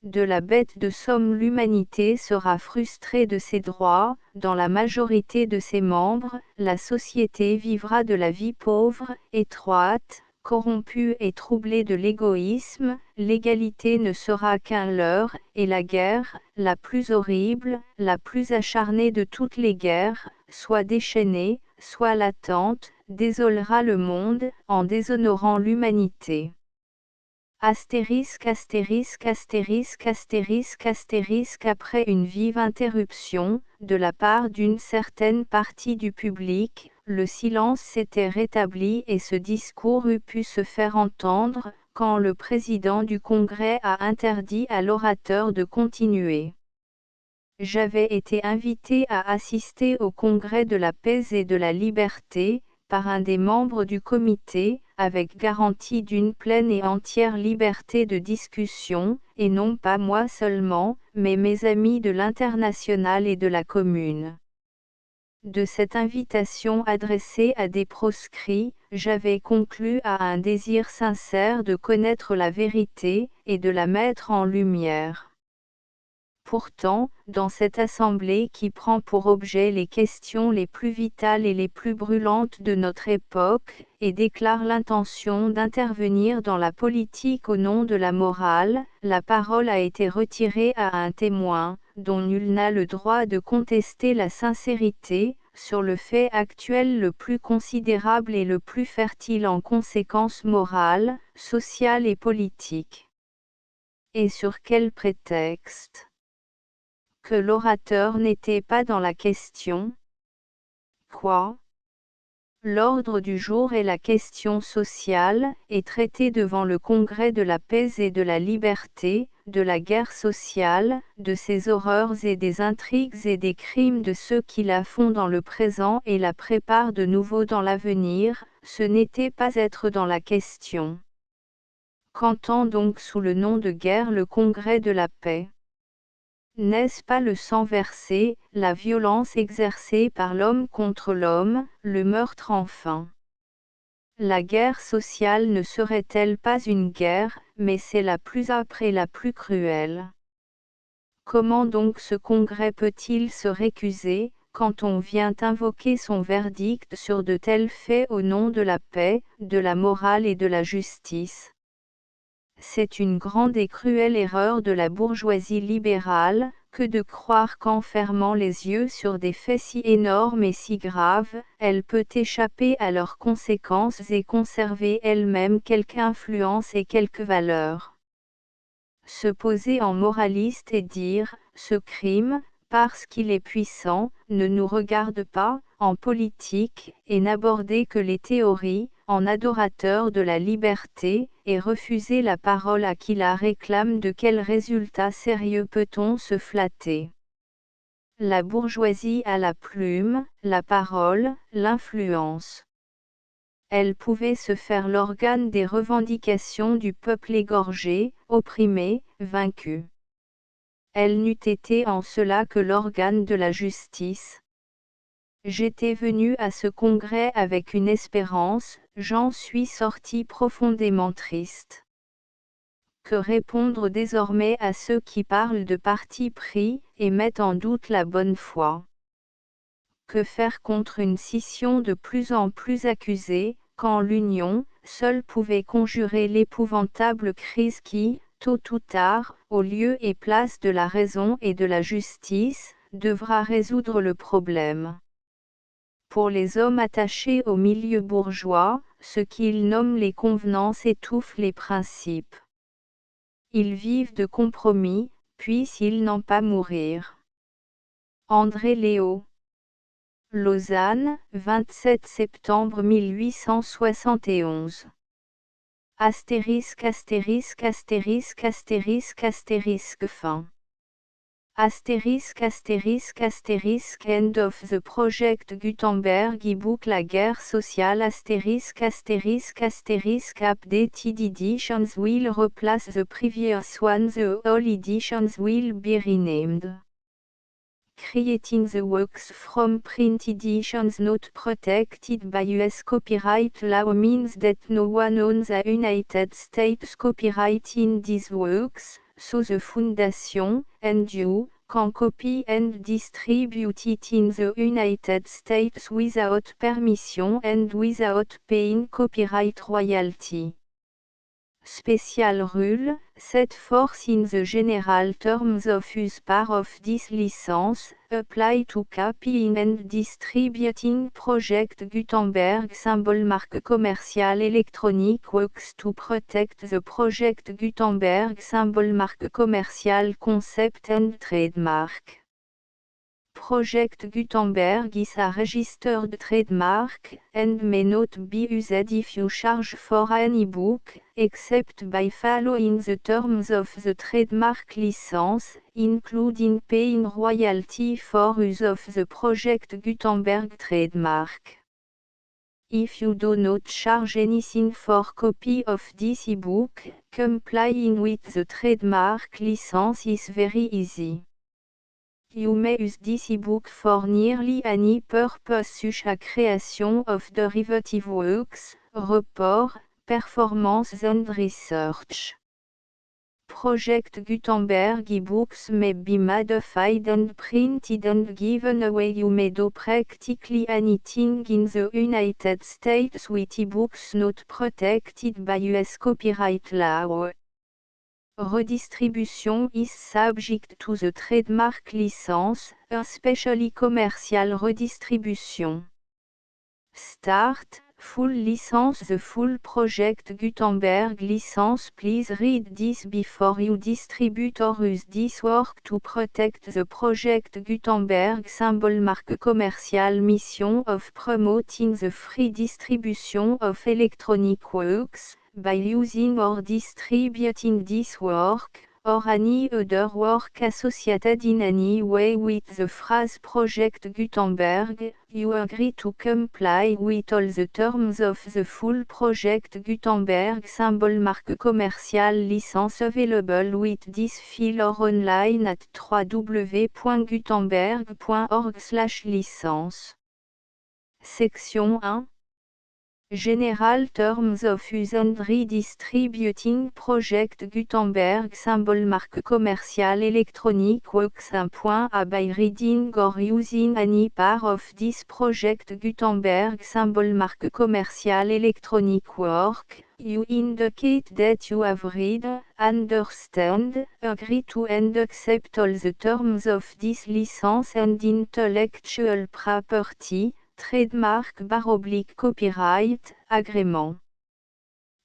De la bête de somme l'humanité sera frustrée de ses droits, dans la majorité de ses membres, la société vivra de la vie pauvre, étroite, corrompue et troublée de l'égoïsme, l'égalité ne sera qu'un leurre, et la guerre, la plus horrible, la plus acharnée de toutes les guerres, soit déchaînée, soit latente, désolera le monde, en déshonorant l'humanité. Astérisque astérisque astérisque astérisque astérisque après une vive interruption, de la part d'une certaine partie du public, le silence s'était rétabli et ce discours eût pu se faire entendre, quand le président du Congrès a interdit à l'orateur de continuer. J'avais été invité à assister au Congrès de la paix et de la liberté, par un des membres du comité, avec garantie d'une pleine et entière liberté de discussion, et non pas moi seulement, mais mes amis de l'Internationale et de la Commune. De cette invitation adressée à des proscrits, j'avais conclu à un désir sincère de connaître la vérité, et de la mettre en lumière. Pourtant, dans cette assemblée qui prend pour objet les questions les plus vitales et les plus brûlantes de notre époque, et déclare l'intention d'intervenir dans la politique au nom de la morale, la parole a été retirée à un témoin, dont nul n'a le droit de contester la sincérité, sur le fait actuel le plus considérable et le plus fertile en conséquences morales, sociales et politiques. Et sur quel prétexte ? Que l'orateur n'était pas dans la question. Quoi ? L'ordre du jour est la question sociale, et traité devant le Congrès de la paix et de la liberté, de la guerre sociale, de ses horreurs et des intrigues et des crimes de ceux qui la font dans le présent et la préparent de nouveau dans l'avenir, ce n'était pas être dans la question. Qu'entend donc sous le nom de guerre le Congrès de la paix ? N'est-ce pas le sang versé, la violence exercée par l'homme contre l'homme, le meurtre enfin? La guerre sociale ne serait-elle pas une guerre, mais c'est la plus âpre et la plus cruelle. Comment donc ce congrès peut-il se récuser, quand on vient invoquer son verdict sur de tels faits au nom de la paix, de la morale et de la justice? C'est une grande et cruelle erreur de la bourgeoisie libérale, que de croire qu'en fermant les yeux sur des faits si énormes et si graves, elle peut échapper à leurs conséquences et conserver elle-même quelque influence et quelque valeur. Se poser en moraliste et dire « ce crime, parce qu'il est puissant, ne nous regarde pas » en politique, et n'aborder que les théories, en adorateur de la liberté, et refuser la parole à qui la réclame. De quel résultat sérieux peut-on se flatter? La bourgeoisie a la plume, la parole, l'influence. Elle pouvait se faire l'organe des revendications du peuple égorgé, opprimé, vaincu. Elle n'eût été en cela que l'organe de la justice. J'étais venu à ce congrès avec une espérance, j'en suis sorti profondément triste. Que répondre désormais à ceux qui parlent de parti pris, et mettent en doute la bonne foi? Que faire contre une scission de plus en plus accusée, quand l'union, seule pouvait conjurer l'épouvantable crise qui, tôt ou tard, au lieu et place de la raison et de la justice, devra résoudre le problème? Pour les hommes attachés au milieu bourgeois, ce qu'ils nomment les convenances étouffe les principes. Ils vivent de compromis, puissent-ils n'en pas mourir? André Léo. Lausanne, 27 septembre 1871. Astérisque astérisque astérisque astérisque astérisque fin. Astérisque astérisque astérisque end of the project Gutenberg e-book La guerre sociale astérisque astérisque astérisque updated editions will replace the previous one. The all editions will be renamed. Creating the works from print editions not protected by US copyright law means that no one owns the United States copyright in these works, so the Foundation, and you, can copy and distribute it in the United States without permission and without paying copyright royalty. Special rule, set forth in the general terms of use part of this license, apply to copying and distributing Project Gutenberg symbol marque commercial electronic works to protect the Project Gutenberg symbol marque commercial concept and trademark. Project Gutenberg is a registered trademark, and may not be used if you charge for an e-book, except by following the terms of the trademark license, including paying royalty for use of the Project Gutenberg trademark. If you do not charge anything for copy of this e-book, complying with the trademark license is very easy. You may use this e-book for nearly any purpose such as creation of derivative works, report, performance and research. Project Gutenberg e-books may be modified and printed and given away. You may do practically anything in the United States with e-books not protected by US copyright law. Redistribution is subject to the trademark license, especially commercial redistribution. Start, full license. The full Project Gutenberg license. Please read this before you distribute or use this work to protect the Project Gutenberg symbol marque commercial. Mission of promoting the free distribution of electronic works, by using or distributing this work, or any other work associated in any way with the phrase Project Gutenberg, you agree to comply with all the terms of the full Project Gutenberg symbol marque commercial license available with this file or online at www.gutenberg.org/licence. Section 1. General Terms of Use and Redistributing Project Gutenberg symbol marque commercial electronic works. 1. By reading or using any part of this Project Gutenberg symbol marque commercial electronic work, you indicate that you have read, understand, agree to and accept all the terms of this license and intellectual property, trademark / copyright, agreement.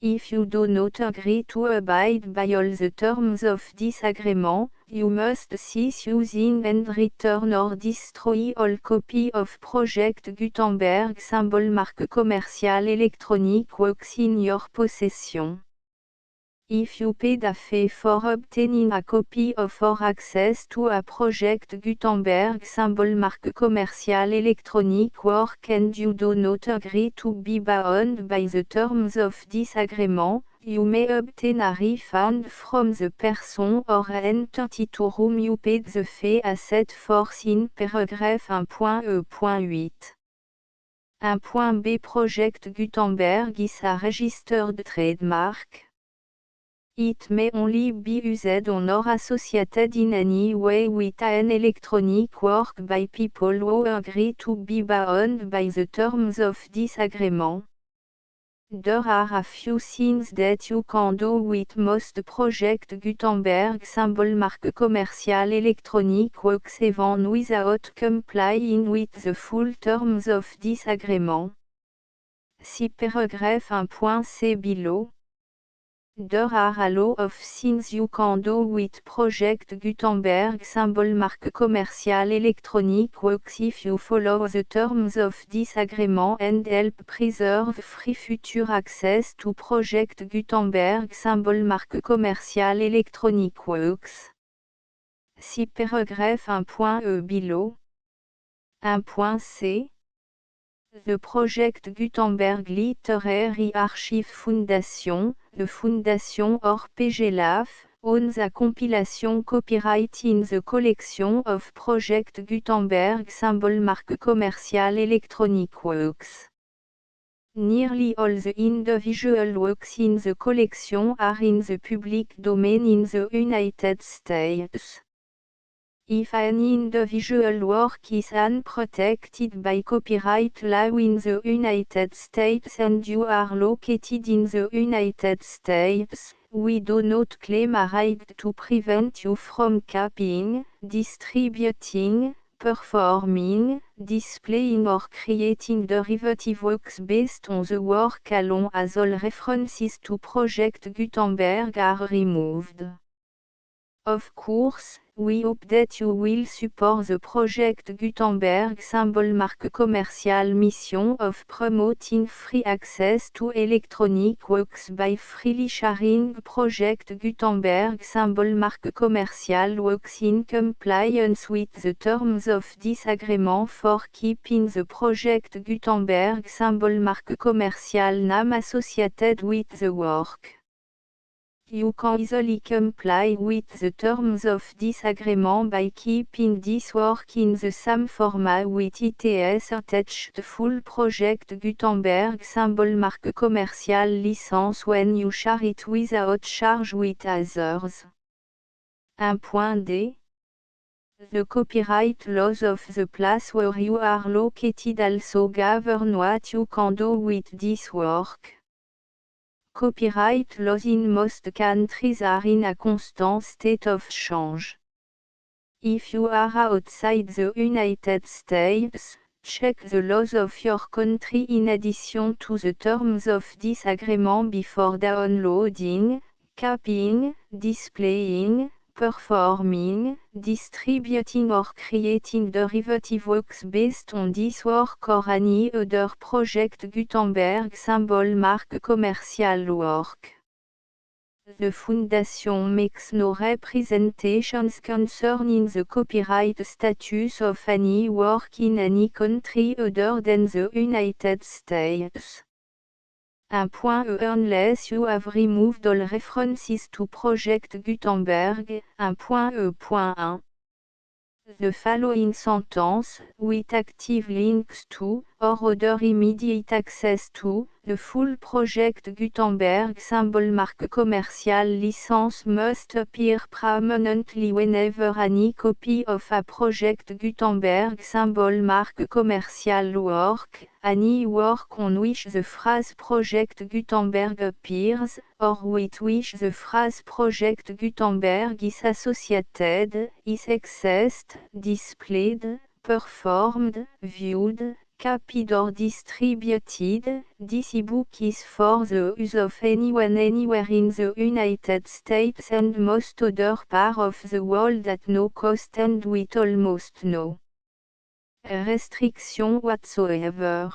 If you do not agree to abide by all the terms of this agreement, you must cease using and return or destroy all copy of Project Gutenberg symbol marque commerciale électronique works in your possession. If you paid a fee for obtaining a copy of or access to a Project Gutenberg symbol marque commerciale électronique work and you do not agree to be bound by the terms of this agreement, you may obtain a refund from the person or entity to whom you paid the fee as set forth in paragraph 1.e.8. 1.b Project Gutenberg is a registered trademark. It may only be used on or associated in any way with an electronic work by people who agree to be bound by the terms of this agreement. There are a few things that you can do with most Project Gutenberg symbol marque commerciale électronique works even without complying with the full terms of this agreement. See paragraph 1.c below. There are a lot of things you can do with Project Gutenberg symbol marque commerciale électronique works if you follow the terms of this agreement and help preserve free future access to Project Gutenberg symbol marque commerciale électronique works. See paragraph 1.e below. 1.c The Project Gutenberg Literary Archive Foundation, the Foundation or PGLAF, owns a compilation copyright in the collection of Project Gutenberg symbol marque commerciale électronique works. Nearly all the individual works in the collection are in the public domain in the United States. If an individual work is unprotected by copyright law in the United States and you are located in the United States, we do not claim a right to prevent you from copying, distributing, performing, displaying or creating derivative works based on the work alone as all references to Project Gutenberg are removed. Of course, we hope that you will support the Project Gutenberg symbol marque commerciale mission of promoting free access to electronic works by freely sharing Project Gutenberg symbol marque commerciale works in compliance with the terms of this agreement for keeping the Project Gutenberg symbol marque commerciale name associated with the work. You can easily comply with the terms of this agreement by keeping this work in the same format with its attached full Project Gutenberg symbol marque commerciale license when you share it without charge with others. 1.d The copyright laws of the place where you are located also govern what you can do with this work. Copyright laws in most countries are in a constant state of change. If you are outside the United States, check the laws of your country in addition to the terms of this agreement before downloading, copying, displaying, performing, distributing or creating derivative works based on this work or any other Project Gutenberg symbol marque commercial work. The Foundation makes no representations concerning the copyright status of any work in any country other than the United States. 1.e Unless you have removed all references to Project Gutenberg, 1.e.1. The following sentence, with active links to, or other immediate access to, The full project Gutenberg symbol marque commercial license must appear prominently whenever any copy of a project Gutenberg symbol marque commercial work, any work on which the phrase project Gutenberg appears, or with which the phrase project Gutenberg is associated, is accessed, displayed, performed, viewed, copied or distributed. This ebook is for the use of anyone anywhere in the United States and most other parts of the world at no cost and with almost no restriction whatsoever.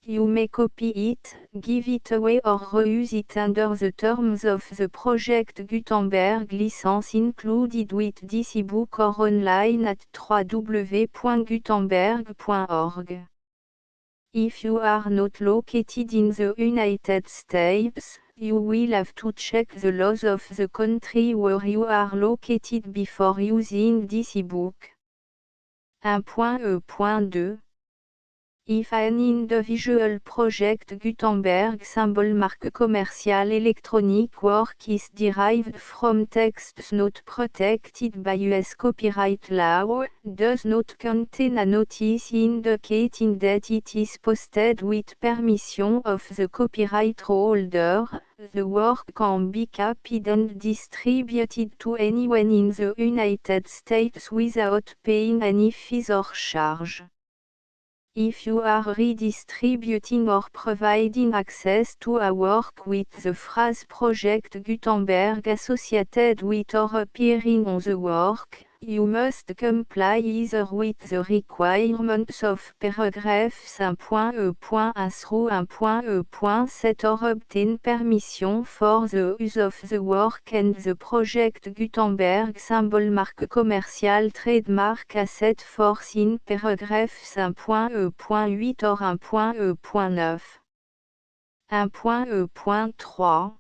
You may copy it, give it away or reuse it under the terms of the Project Gutenberg license included with this ebook or online at www.gutenberg.org. If you are not located in the United States, you will have to check the laws of the country where you are located before using this ebook. 1.E.2 If an individual project Gutenberg symbol marque commercial electronic work is derived from texts not protected by US copyright law, does not contain a notice indicating that it is posted with permission of the copyright holder, the work can be copied and distributed to anyone in the United States without paying any fees or charge. If you are redistributing or providing access to a work with the phrase Project Gutenberg associated with or appearing on the work, you must comply either with the requirements of paragraphs 1.E.1 through 1.E.7 or obtain permission for the use of the work and the Project Gutenberg symbol marque commercial trademark as set forth in paragraphs 1.E.8 or 1.E.9. 1.E.3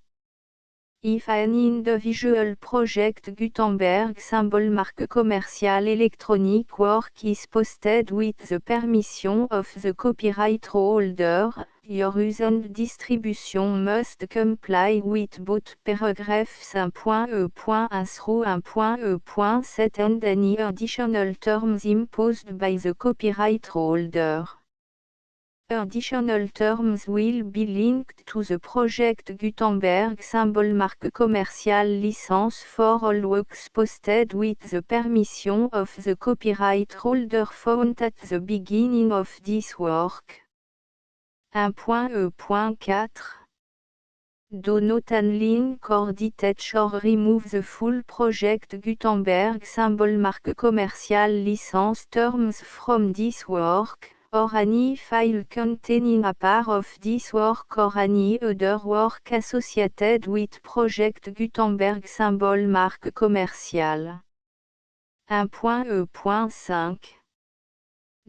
If an individual project Gutenberg symbol marque commercial electronic work is posted with the permission of the copyright holder, your use and distribution must comply with both paragraphs 1.E.1 through 1.E.7 and any additional terms imposed by the copyright holder. Additional terms will be linked to the Project Gutenberg symbol marque commercial license for all works posted with the permission of the copyright holder found at the beginning of this work. 1.E.4 Do not unlink or detach or remove the full Project Gutenberg symbol marque commercial license terms from this work, or any file containing a part of this work or any other work associated with Project Gutenberg symbol marque commercial. 1.E.5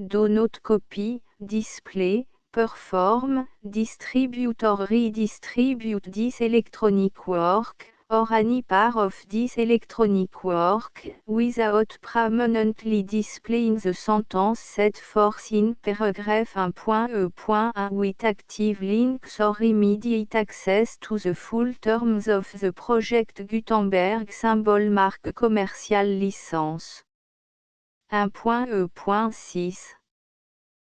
Do not copy, display, perform, distribute or redistribute this electronic work, or any part of this electronic work, without permanently displaying the sentence set forth in paragraph 1.E.1 with active links or immediate access to the full terms of the Project Gutenberg symbol marque commercial license. 1.E.6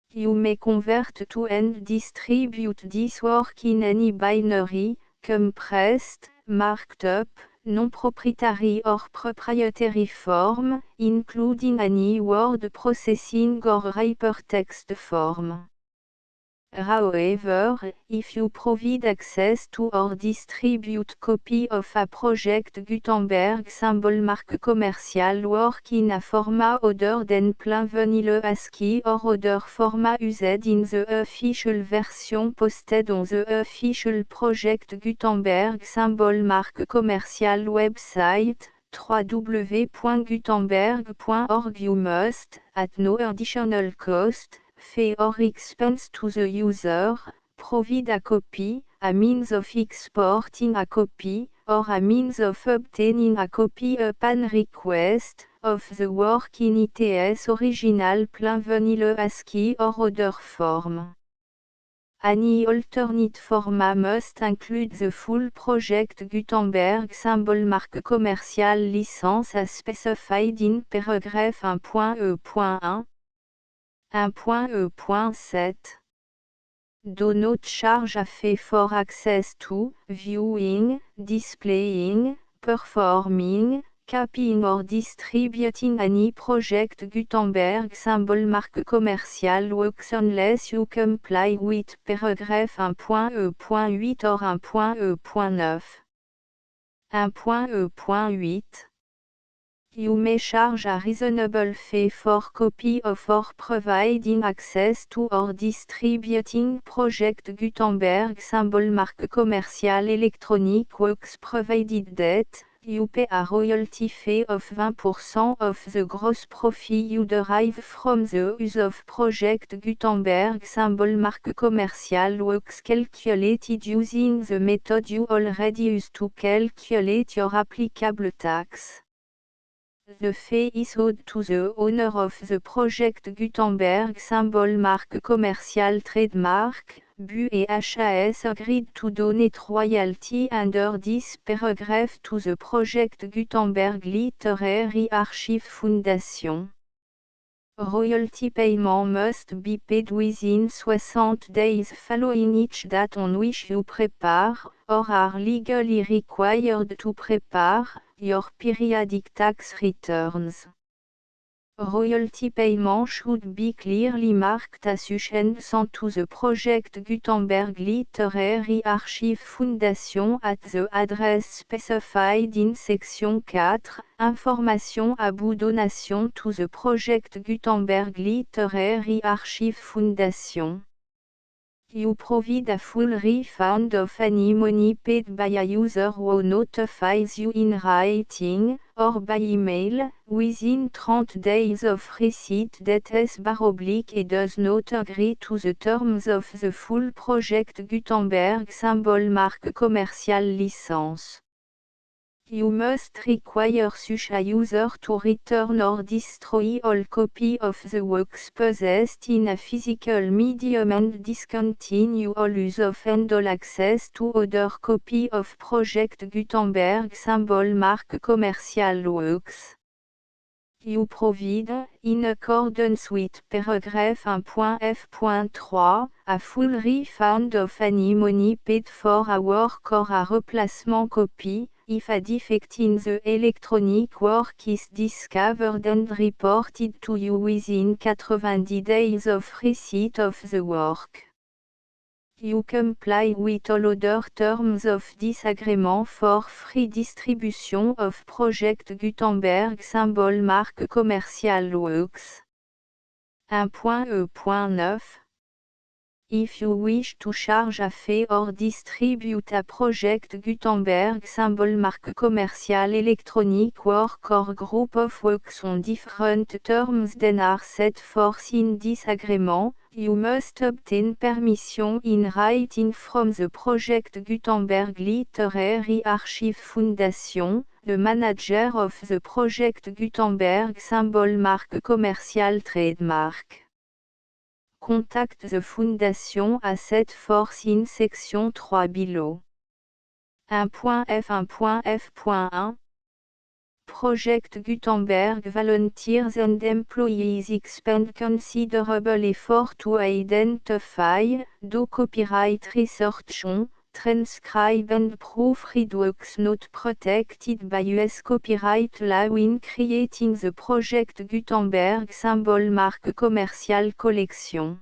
You may convert to and distribute this work in any binary, compressed, marked up, non-proprietary or proprietary form, including any word processing or hypertext form. However, if you provide access to or distribute copy of a Project Gutenberg symbol marque commercial work in a format other than plain vanilla ASCII or other format used in the official version posted on the official Project Gutenberg symbol marque commercial website, www.gutenberg.org you must, at no additional cost, fee or expense to the user, provide a copy, a means of exporting a copy, or a means of obtaining a copy upon request, of the work in its original plain vanilla ASCII or other form. Any alternate format must include the full project Gutenberg symbol marque commerciale licence as specified in paragraph 1.e.1. 1.e.7. Do not charge a fee for access to, viewing, displaying, performing, copying or distributing any project Gutenberg symbol marque commerciale works unless you comply with paragraph 1.e.8 or 1.e.9. 1.e.8. You may charge a reasonable fee for copy of or providing access to or distributing project Gutenberg symbol marque commerciale électronique works provided that you pay a royalty fee of 20% of the gross profit you derive from the use of project Gutenberg symbol marque commerciale works calculated using the method you already use to calculate your applicable tax. The fee is owed to the owner of the project Gutenberg symbol marque commerciale trademark. BU et HAS agreed to donate royalty under this paragraph to the project Gutenberg Literary Archive Foundation. Royalty payment must be paid within 60 days following each date on which you prepare, or are legally required to prepare, your periodic tax returns. Royalty payment should be clearly marked as sent to the project Gutenberg Literary Archive Foundation at the address specified in section 4, Information about donation to the project Gutenberg Literary Archive Foundation. You provide a full refund of any money paid by a user who notifies you in writing, or by email, within 30 days of receipt that et does not agree to the terms of the full project Gutenberg symbol marque commerciale licence. You must require such a user to return or destroy all copy of the works possessed in a physical medium and discontinue all use of and all access to other copy of project Gutenberg symbol marque commerciale works. You provide, in accordance with paragraph 1.f.3, a full refund of any money paid for a work or a replacement copy, if a defect in the electronic work is discovered and reported to you within 90 days of receipt of the work. You comply with all other terms of this agreement for free distribution of project Gutenberg symbol marque commerciale works. 1.e.9. If you wish to charge a fee or distribute a project Gutenberg symbol marque commerciale électronique work or group of works on different terms than are set forth in this agreement, you must obtain permission in writing from the project Gutenberg Literary Archive Foundation, the manager of the project Gutenberg symbol marque commerciale trademark. Contact the Foundation à set forth in section 3 below. 1.f1.f.1 Project Gutenberg volunteers and employees expend considerable effort to identify, do copyright research on, transcribe and proofread works not protected by US copyright law in creating the project Gutenberg symbol marque commerciale collection.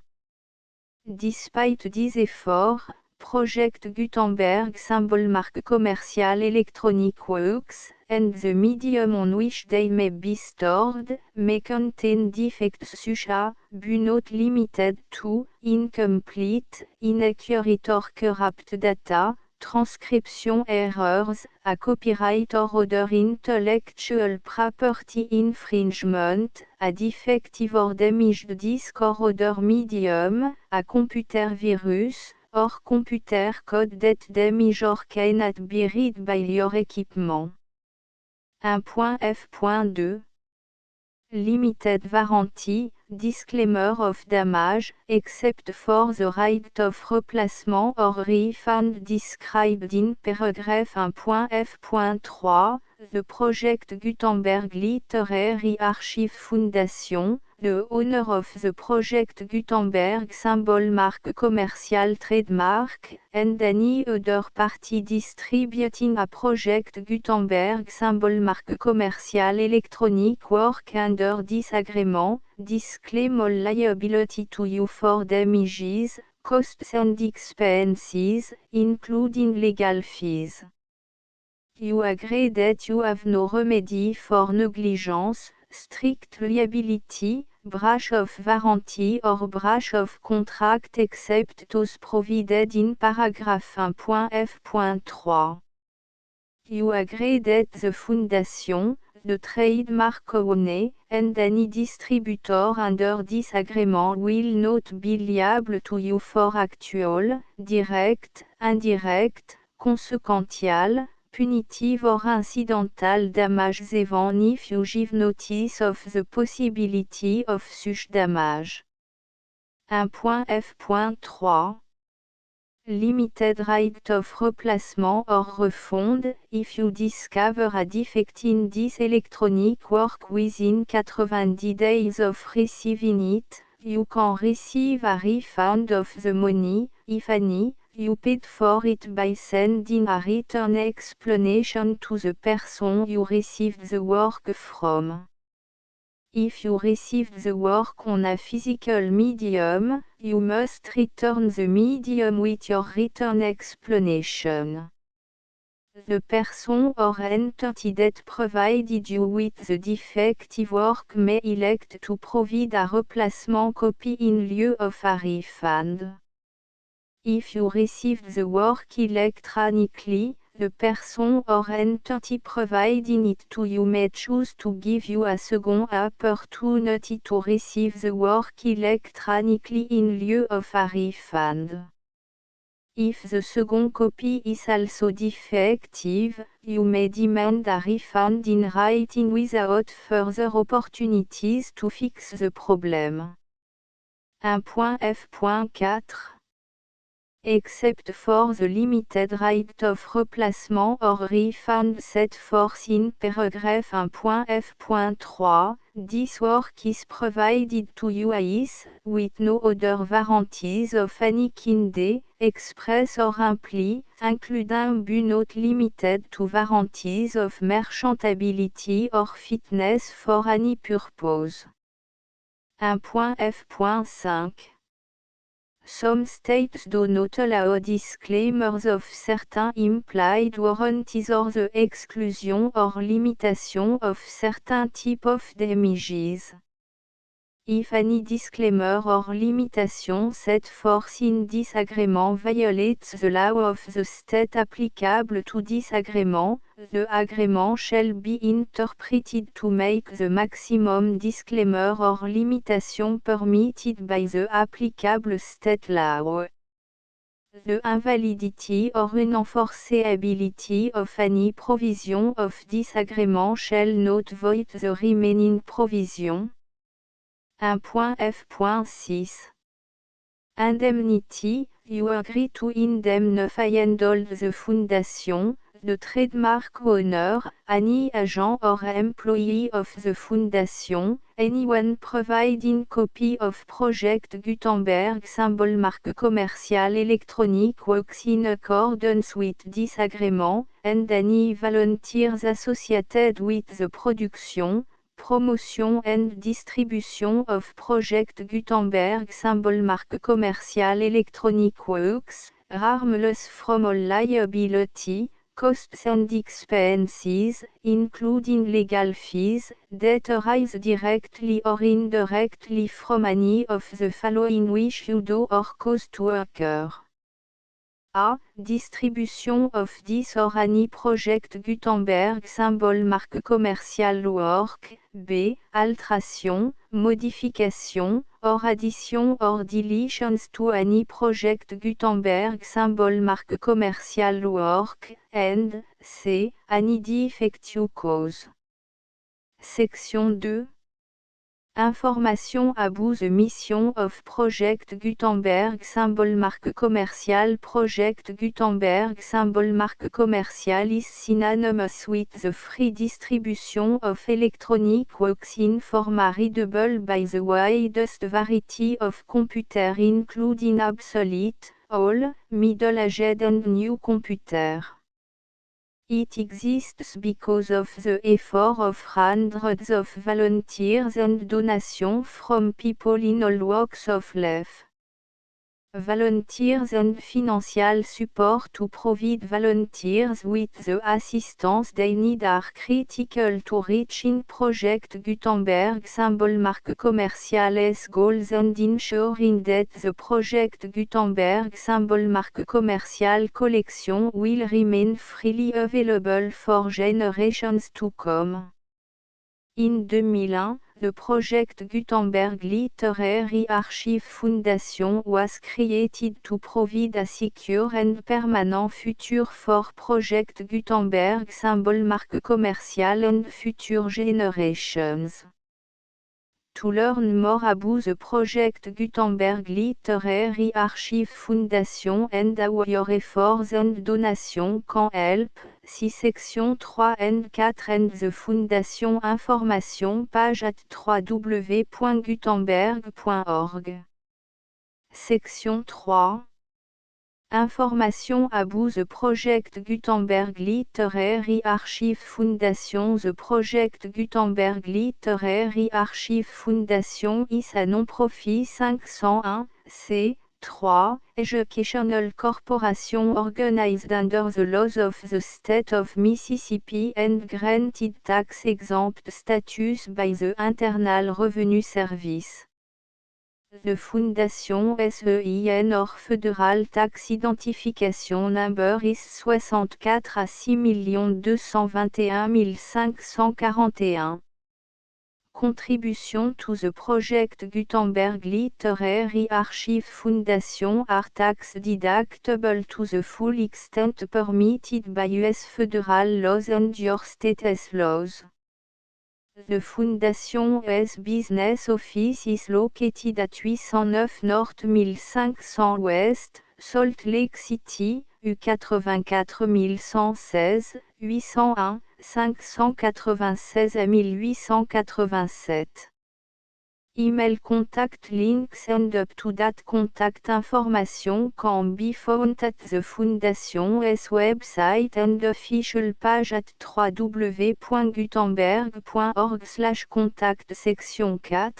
Despite these efforts, Project Gutenberg symbol marque commerciale electronic works, and the medium on which they may be stored, may contain defects such as, but not limited to, incomplete, inaccurate or corrupt data, transcription errors, a copyright or other intellectual property infringement, a defective or damaged disk or other medium, a computer virus, or computer code that damage or cannot be read by your equipment. 1.f.2 Limited warranty, disclaimer of damage, except for the right of replacement or refund described in paragraph 1.f.3, the Project Gutenberg Literary Archive Foundation, the owner of the Project Gutenberg symbol mark commercial trademark, and any other party distributing a Project Gutenberg symbol mark commercial electronic work under this agreement, disclaim all liability to you for damages, costs and expenses, including legal fees. You agree that you have no remedy for negligence, strict liability, breach of warranty or breach of contract except those provided in paragraph 1.f.3. You agree that the Foundation, the trademark owner, and any distributor under this agreement will not be liable to you for actual, direct, indirect, consequential, punitive or incidental damages even if you give notice of the possibility of such damage. 1.f.3 Limited right of replacement or refund, if you discover a defect in this electronic work within 90 days of receiving it, you can receive a refund of the money, if any, you paid for it by sending a written explanation to the person you received the work from. If you received the work on a physical medium, you must return the medium with your written explanation. The person or entity that provided you with the defective work may elect to provide a replacement copy in lieu of a refund. If you received the work electronically, the person or entity providing it to you may choose to give you a second opportunity to receive the work electronically in lieu of a refund. If the second copy is also defective, you may demand a refund in writing without further opportunities to fix the problem. 1.f.4 Except for the limited right of replacement or refund set forth in paragraph 1.f.3, this work is provided to you as, with no other warranties of any kind, express or imply, including but not limited to warranties of merchantability or fitness for any purpose. 1.f.5 Some states do not allow disclaimers of certain implied warranties or the exclusion or limitation of certain types of damages. If any disclaimer or limitation set forth in this agreement violates the law of the state applicable to this agreement, the agreement shall be interpreted to make the maximum disclaimer or limitation permitted by the applicable state law. The invalidity or unenforceability of any provision of this agreement shall not void the remaining provision. 1.f.6 Indemnity, you agree to indemnify and hold the Foundation, the trademark owner, any agent or employee of the Foundation, anyone providing copy of Project Gutenberg symbol mark commercial electronic works in accordance with this agreement, and any volunteers associated with the production, promotion and distribution of Project Gutenberg symbol mark commercial electronic works, harmless from all liability, costs and expenses, including legal fees, that arise directly or indirectly from any of the following which you do or cause to occur. A. Distribution of this or any Project Gutenberg symbol mark commercial work. B. Alteration, modification, or addition or deletions to any Project Gutenberg symbol mark commercial work. And C. Any defect you cause. Section 2. Information about the mission of Project Gutenberg symbol marque commerciale Project Gutenberg symbol marque commerciale is synonymous with the free distribution of electronic works in format readable by the widest variety of computer including obsolete, old, middle-aged and new computer. It exists because of the effort of hundreds of volunteers and donations from people in all walks of life. Volunteers and financial support to provide volunteers with the assistance they need are critical to reaching Project Gutenberg symbol marque commerciales goals and ensuring that the Project Gutenberg symbol marque commercial collection will remain freely available for generations to come. In 2001, the Project Gutenberg Literary Archive Foundation was created to provide a secure and permanent future for Project Gutenberg symbol marque commercial and future generations. To learn more about the Project Gutenberg Literary Archive Foundation and how your efforts and donations can help, see section 3 and 4 and the Foundation information page at www.gutenberg.org. Section 3. Information about the Project Gutenberg Literary Archive Foundation. The Project Gutenberg Literary Archive Foundation is a non-profit 501(c)(3) educational corporation organized under the laws of the state of Mississippi and granted tax-exempt status by the Internal Revenue Service. The Foundation SEIN or Federal Tax Identification Number is 64 à 6 221 541. Contribution to the Project Gutenberg Literary Archive Foundation are tax deductible to the full extent permitted by U.S. federal laws and your state's laws. The Foundation's business office is located at 809 North 1500 West, Salt Lake City, U84116, 801, 596 à 1887. Email contact links and up-to-date contact information can be found at the Foundation's website and official page at www.gutenberg.org/contact section 4.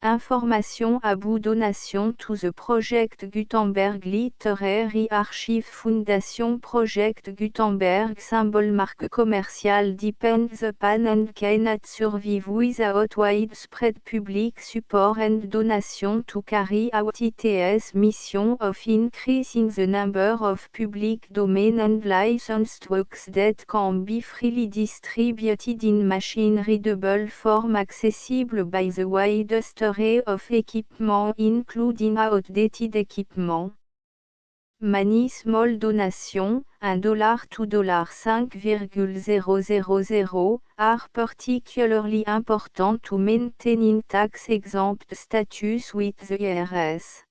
Information about donation to the Project Gutenberg Literary Archive Foundation. Project Gutenberg symbol marque commercial depends upon and cannot survive without widespread public support and donation to carry out its mission of increasing the number of public domain and licensed works that can be freely distributed in machine-readable form accessible by the widest array of equipment including outdated equipment. Many small donations, $1 to $5,000, are particularly important to maintaining tax-exempt status with the IRS.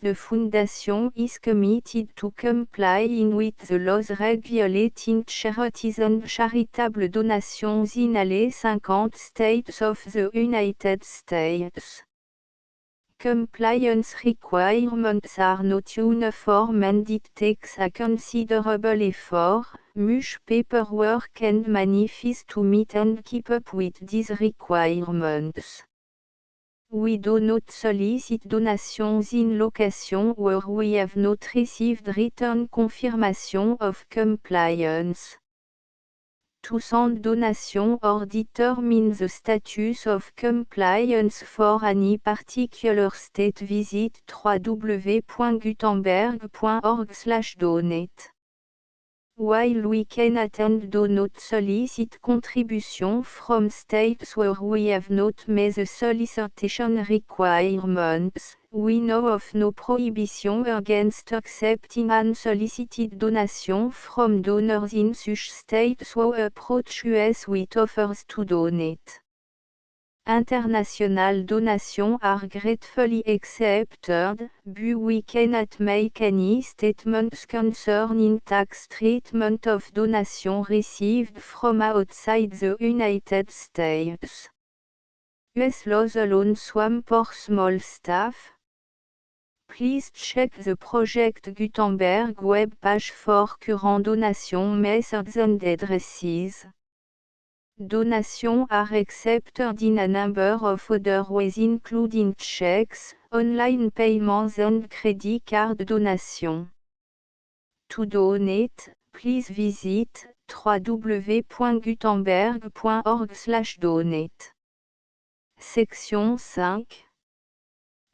The Foundation is committed to complying with the laws regulating charities and charitable donations in all 50 states of the United States. Compliance requirements are not uniform and it takes a considerable effort, much paperwork and money fees to meet and keep up with these requirements. We do not solicit donations in locations where we have not received written confirmation of compliance. To send donation or determine the status of compliance for any particular state, visit www.gutenberg.org/donate. While we cannot and do not solicit contribution from states where we have not met the solicitation requirements, we know of no prohibition against accepting unsolicited donation from donors in such states who approach us with offers to donate. International donation are gratefully accepted, but we cannot make any statements concerning tax treatment of donation received from outside the United States. US laws alone swam for small staff. Please check the Project Gutenberg web page for current donation methods and addresses. Donations are accepted in a number of other ways including checks, online payments and credit card donation. To donate, please visit www.gutenberg.org/donate. Section 5.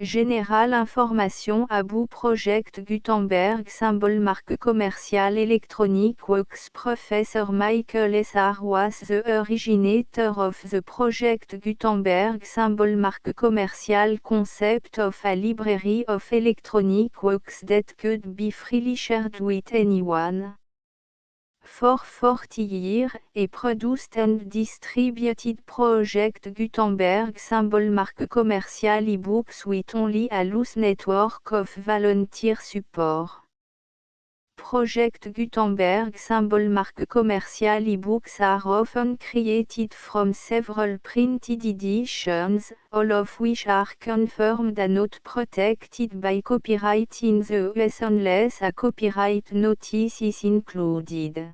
Général information About Project Gutenberg Symbol Marque commerciale électronique Works Professor Michael S. R. was the originator of the Project Gutenberg Symbol Marque commerciale concept of a library of electronic works that could be freely shared with anyone. For 40 years, a produced and distributed Project Gutenberg symbol marque commercial e-books with only a loose network of volunteer support. Project Gutenberg symbol marque commercial e-books are often created from several printed editions, all of which are confirmed and not protected by copyright in the US unless a copyright notice is included.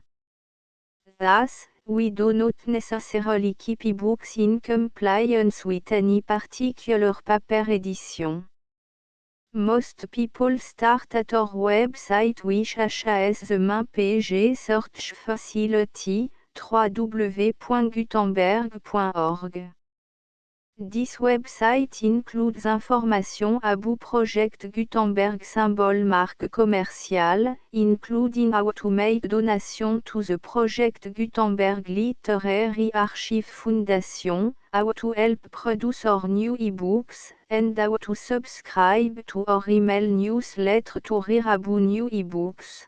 Thus, we do not necessarily keep ebooks in compliance with any particular paper edition. Most people start at our website which has the main page search facility, www.gutenberg.org. This website includes information about Project Gutenberg symbol marque commerciale, including how to make donation to the Project Gutenberg Literary Archive Foundation, how to help produce our new ebooks, and how to subscribe to our email newsletter to read about new ebooks.